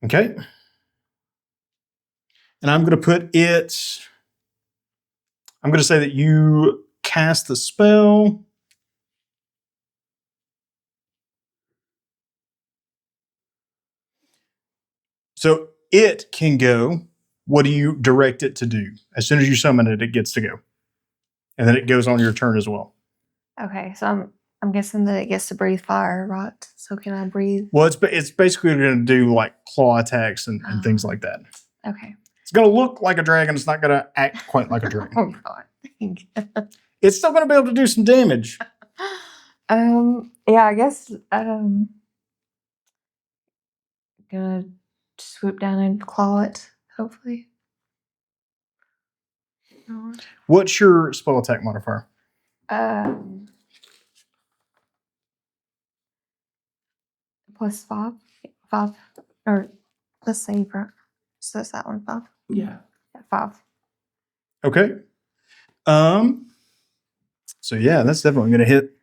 Okay. And I'm going to say that you cast the spell. So it can go. What do you direct it to do? As soon as you summon it, it gets to go. And then it goes on your turn as well. Okay, so I'm guessing that it gets to breathe fire, right? So can I breathe? Well, it's basically going to do like claw attacks and things like that. Okay. It's going to look like a dragon. It's not going to act quite like a dragon. Oh God. It's still going to be able to do some damage. Yeah, I guess gonna swoop down and claw it, hopefully. What's your spell attack modifier? Plus 5. 5. Or let's say, so that's that one, 5. Yeah. 5. Okay. So yeah, that's definitely going to hit.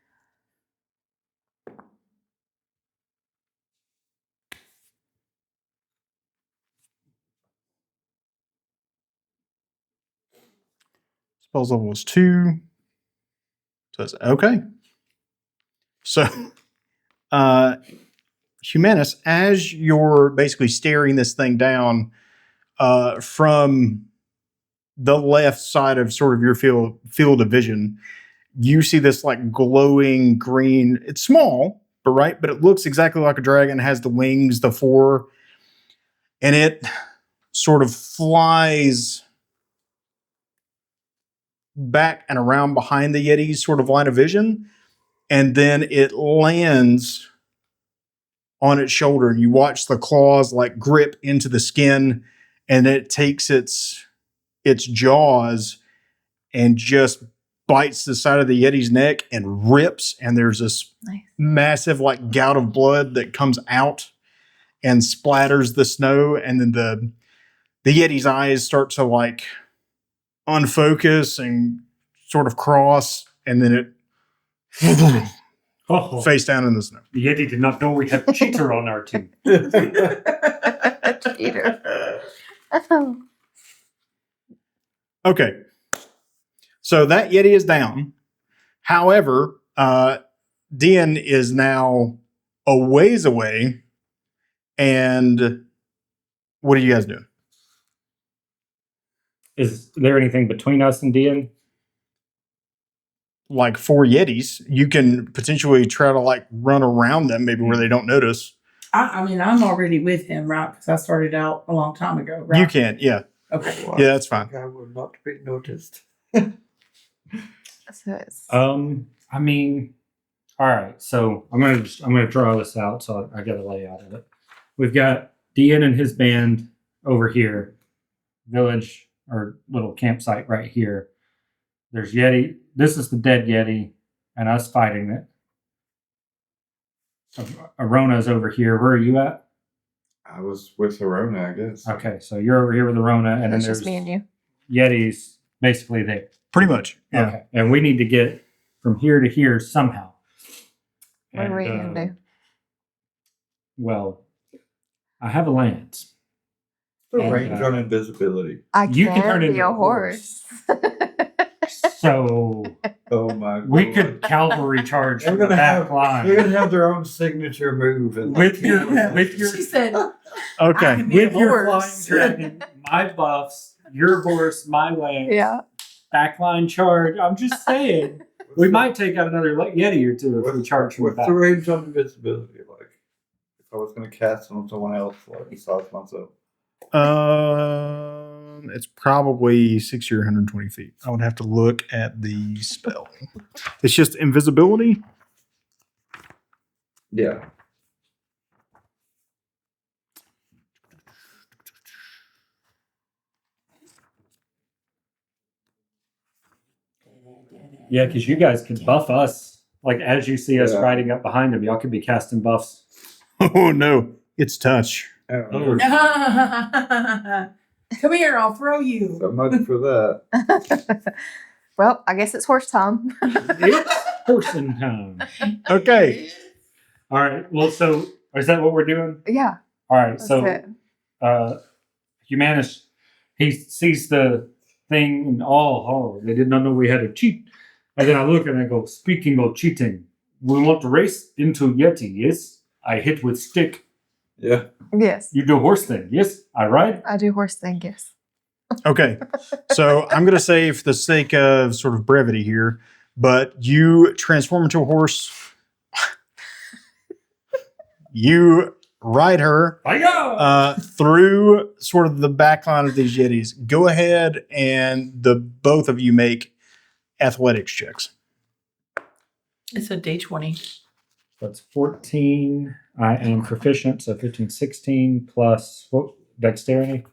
Spells level is 2. So it's okay. So, Humanus, as you're basically staring this thing down from the left side of sort of your field of vision, you see this like glowing green. It's small, but it looks exactly like a dragon. It has the wings, the four, and it sort of flies back and around behind the Yeti's sort of line of vision, and then it lands on its shoulder. You watch the claws like grip into the skin, and it takes its jaws and just bites the side of the Yeti's neck and rips, and there's this massive like gout of blood that comes out and splatters the snow, and then the Yeti's eyes start to like unfocus and sort of cross, and then it Oh, face down in the snow. the Yeti did not know we had cheater on our team. Cheater. Oh. Okay. So that Yeti is down. However, Dian is now a ways away. And what are you guys doing? Is there anything between us and Dian? Like 4 Yetis, you can potentially try to like run around them, maybe where they don't notice. I mean, I'm already with him, right? Because I started out a long time ago, right? You can, yeah. Okay. Yeah, that's fine. I will not be noticed. So it's I mean, all right. So I'm gonna draw this out. So I got a layout of it. We've got Dian and his band over here, village or little campsite right here. There's Yeti. This is the dead Yeti, and us fighting it. Arona's over here. Where are you at? I was with Arona, I guess. Okay, so you're over here with Arona, and then it's there's just me and you. Yeti's basically there. Pretty much. Yeah. Okay, and we need to get from here to here somehow. What were you gonna do? Well, I have a lance. The And, range on invisibility. I You can turn be into a a horse. horse. Oh So my god. we could cavalry charge They're from the gonna back have line They're gonna have their own signature move. And with your She said, Okay. I can be a with your flying horse. dragon, my buffs, your horse, my lance, Yeah. backline charge. I'm just saying, we might take out another Yeti or two if we charge from the What's back. the range on invisibility like? If I was gonna cast it on someone else, like besides myself. It's probably 60 or 120 feet. I would have to look at the spell. It's just invisibility. Yeah. Yeah, because you guys could buff us. Like as you see us Yeah. riding up behind him, y'all could be casting buffs. Oh no, it's touch. Oh. Come here, I'll throw you. So much for that. Well, I guess it's horse time. It's person time. Okay. All right. Well, so is that what we're doing? Yeah. All right. That's So it. Humanus, he sees the thing and they did not know we had to cheat. And then I look and I go, speaking of cheating, we want to race into Yeti, yes? I hit with stick. Yeah. Yes. You do horse thing, yes? I ride? I do horse thing, yes. Okay. So I'm going to say, for the sake of sort of brevity here, but you transform into a horse. You ride her through sort of the back line of these Yetis. Go ahead and both of you make athletics checks. It's a D20. That's 14. I am proficient, so 15, 16 plus what? Dexterity?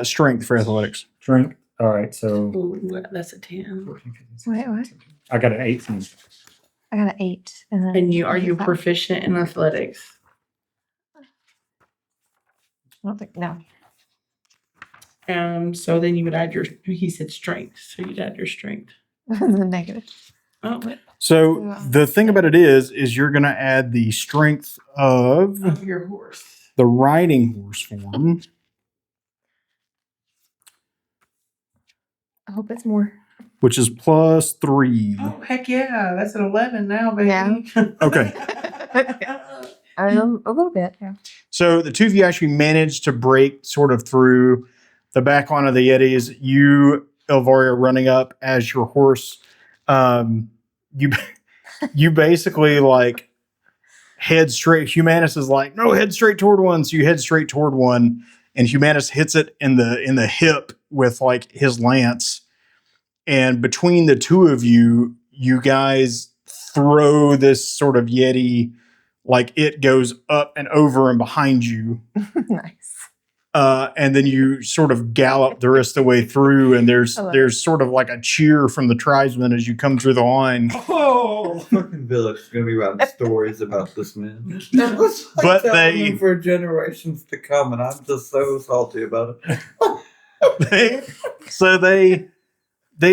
Strength for athletics. Strength. All right, so Ooh, that's a 10. 14, 15, Wait, what? I got an 18. I got an 8. And then And are you 5. proficient in athletics? I don't think, no. So then you would add he said strength, so you'd add your strength. The negative. Oh, what? So the thing about it is you're going to add the strength of Your horse. the riding horse form. I hope it's more. which is +3. Oh, heck yeah. That's an 11 now, baby. Yeah. Okay. A little bit, yeah. So the two of you actually managed to break sort of through the back line of the Yetis. You, Ilvaria, running up as your horse. You basically like head straight. Humanus is like, no, head straight toward one. So you head straight toward one, and Humanus hits it in the hip with like his lance. And between the two of you, you guys throw this sort of Yeti, like it goes up and over and behind you. Nice. And then you sort of gallop the rest of the way through, and there's sort of like a cheer from the tribesmen as you come through the line. Oh, fucking village is gonna be writing stories about this man. That was like But telling they- them for generations to come, and I'm just so salty about it. So they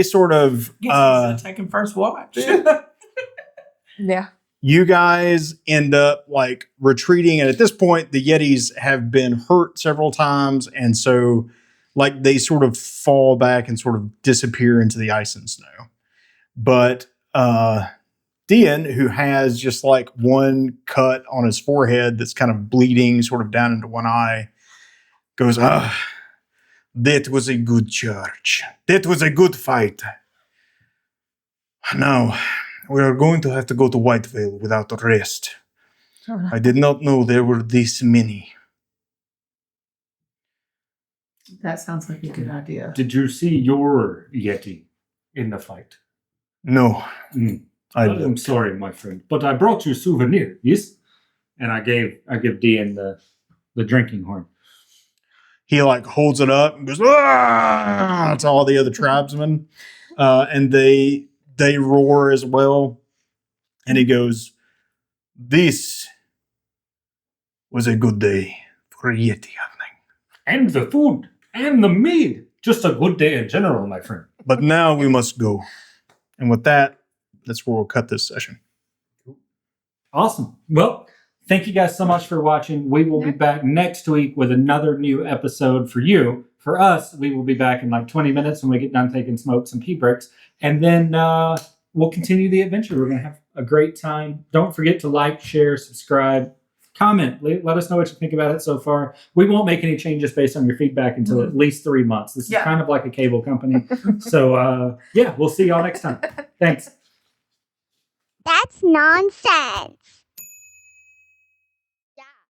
sort of Yes, taking first watch. Yeah. you guys end up like retreating, and at this point the Yetis have been hurt several times, and so like they sort of fall back and sort of disappear into the ice and snow. But Dian, who has just like one cut on his forehead that's kind of bleeding sort of down into one eye, goes, that was a good charge. That was a good fight. Now, we are going to have to go to Whitevale without a rest. Oh, no. I did not know there were this many. That sounds like a good idea. Did you see your Yeti in the fight? No, Mm. I I'm sorry, my friend, but I brought you a souvenir, yes? And I give Dian the drinking horn. he like holds it up and goes, "Ah!" to all the other tribesmen. And they roar as well. And he goes, this was a good day for Yeti hunting. And the food and the mead. Just a good day in general, my friend. But now we must go. And with that, that's where we'll cut this session. Awesome. Well, thank you guys so much for watching. We will be back next week with another new episode for you. For us, we will be back in like 20 minutes when we get done taking smokes and pea bricks. And then we'll continue the adventure. We're going to have a great time. Don't forget to like, share, subscribe, comment. Let us know what you think about it so far. We won't make any changes based on your feedback until at least 3 months. This is kind of like a cable company. So, yeah, we'll see y'all next time. Thanks. That's nonsense.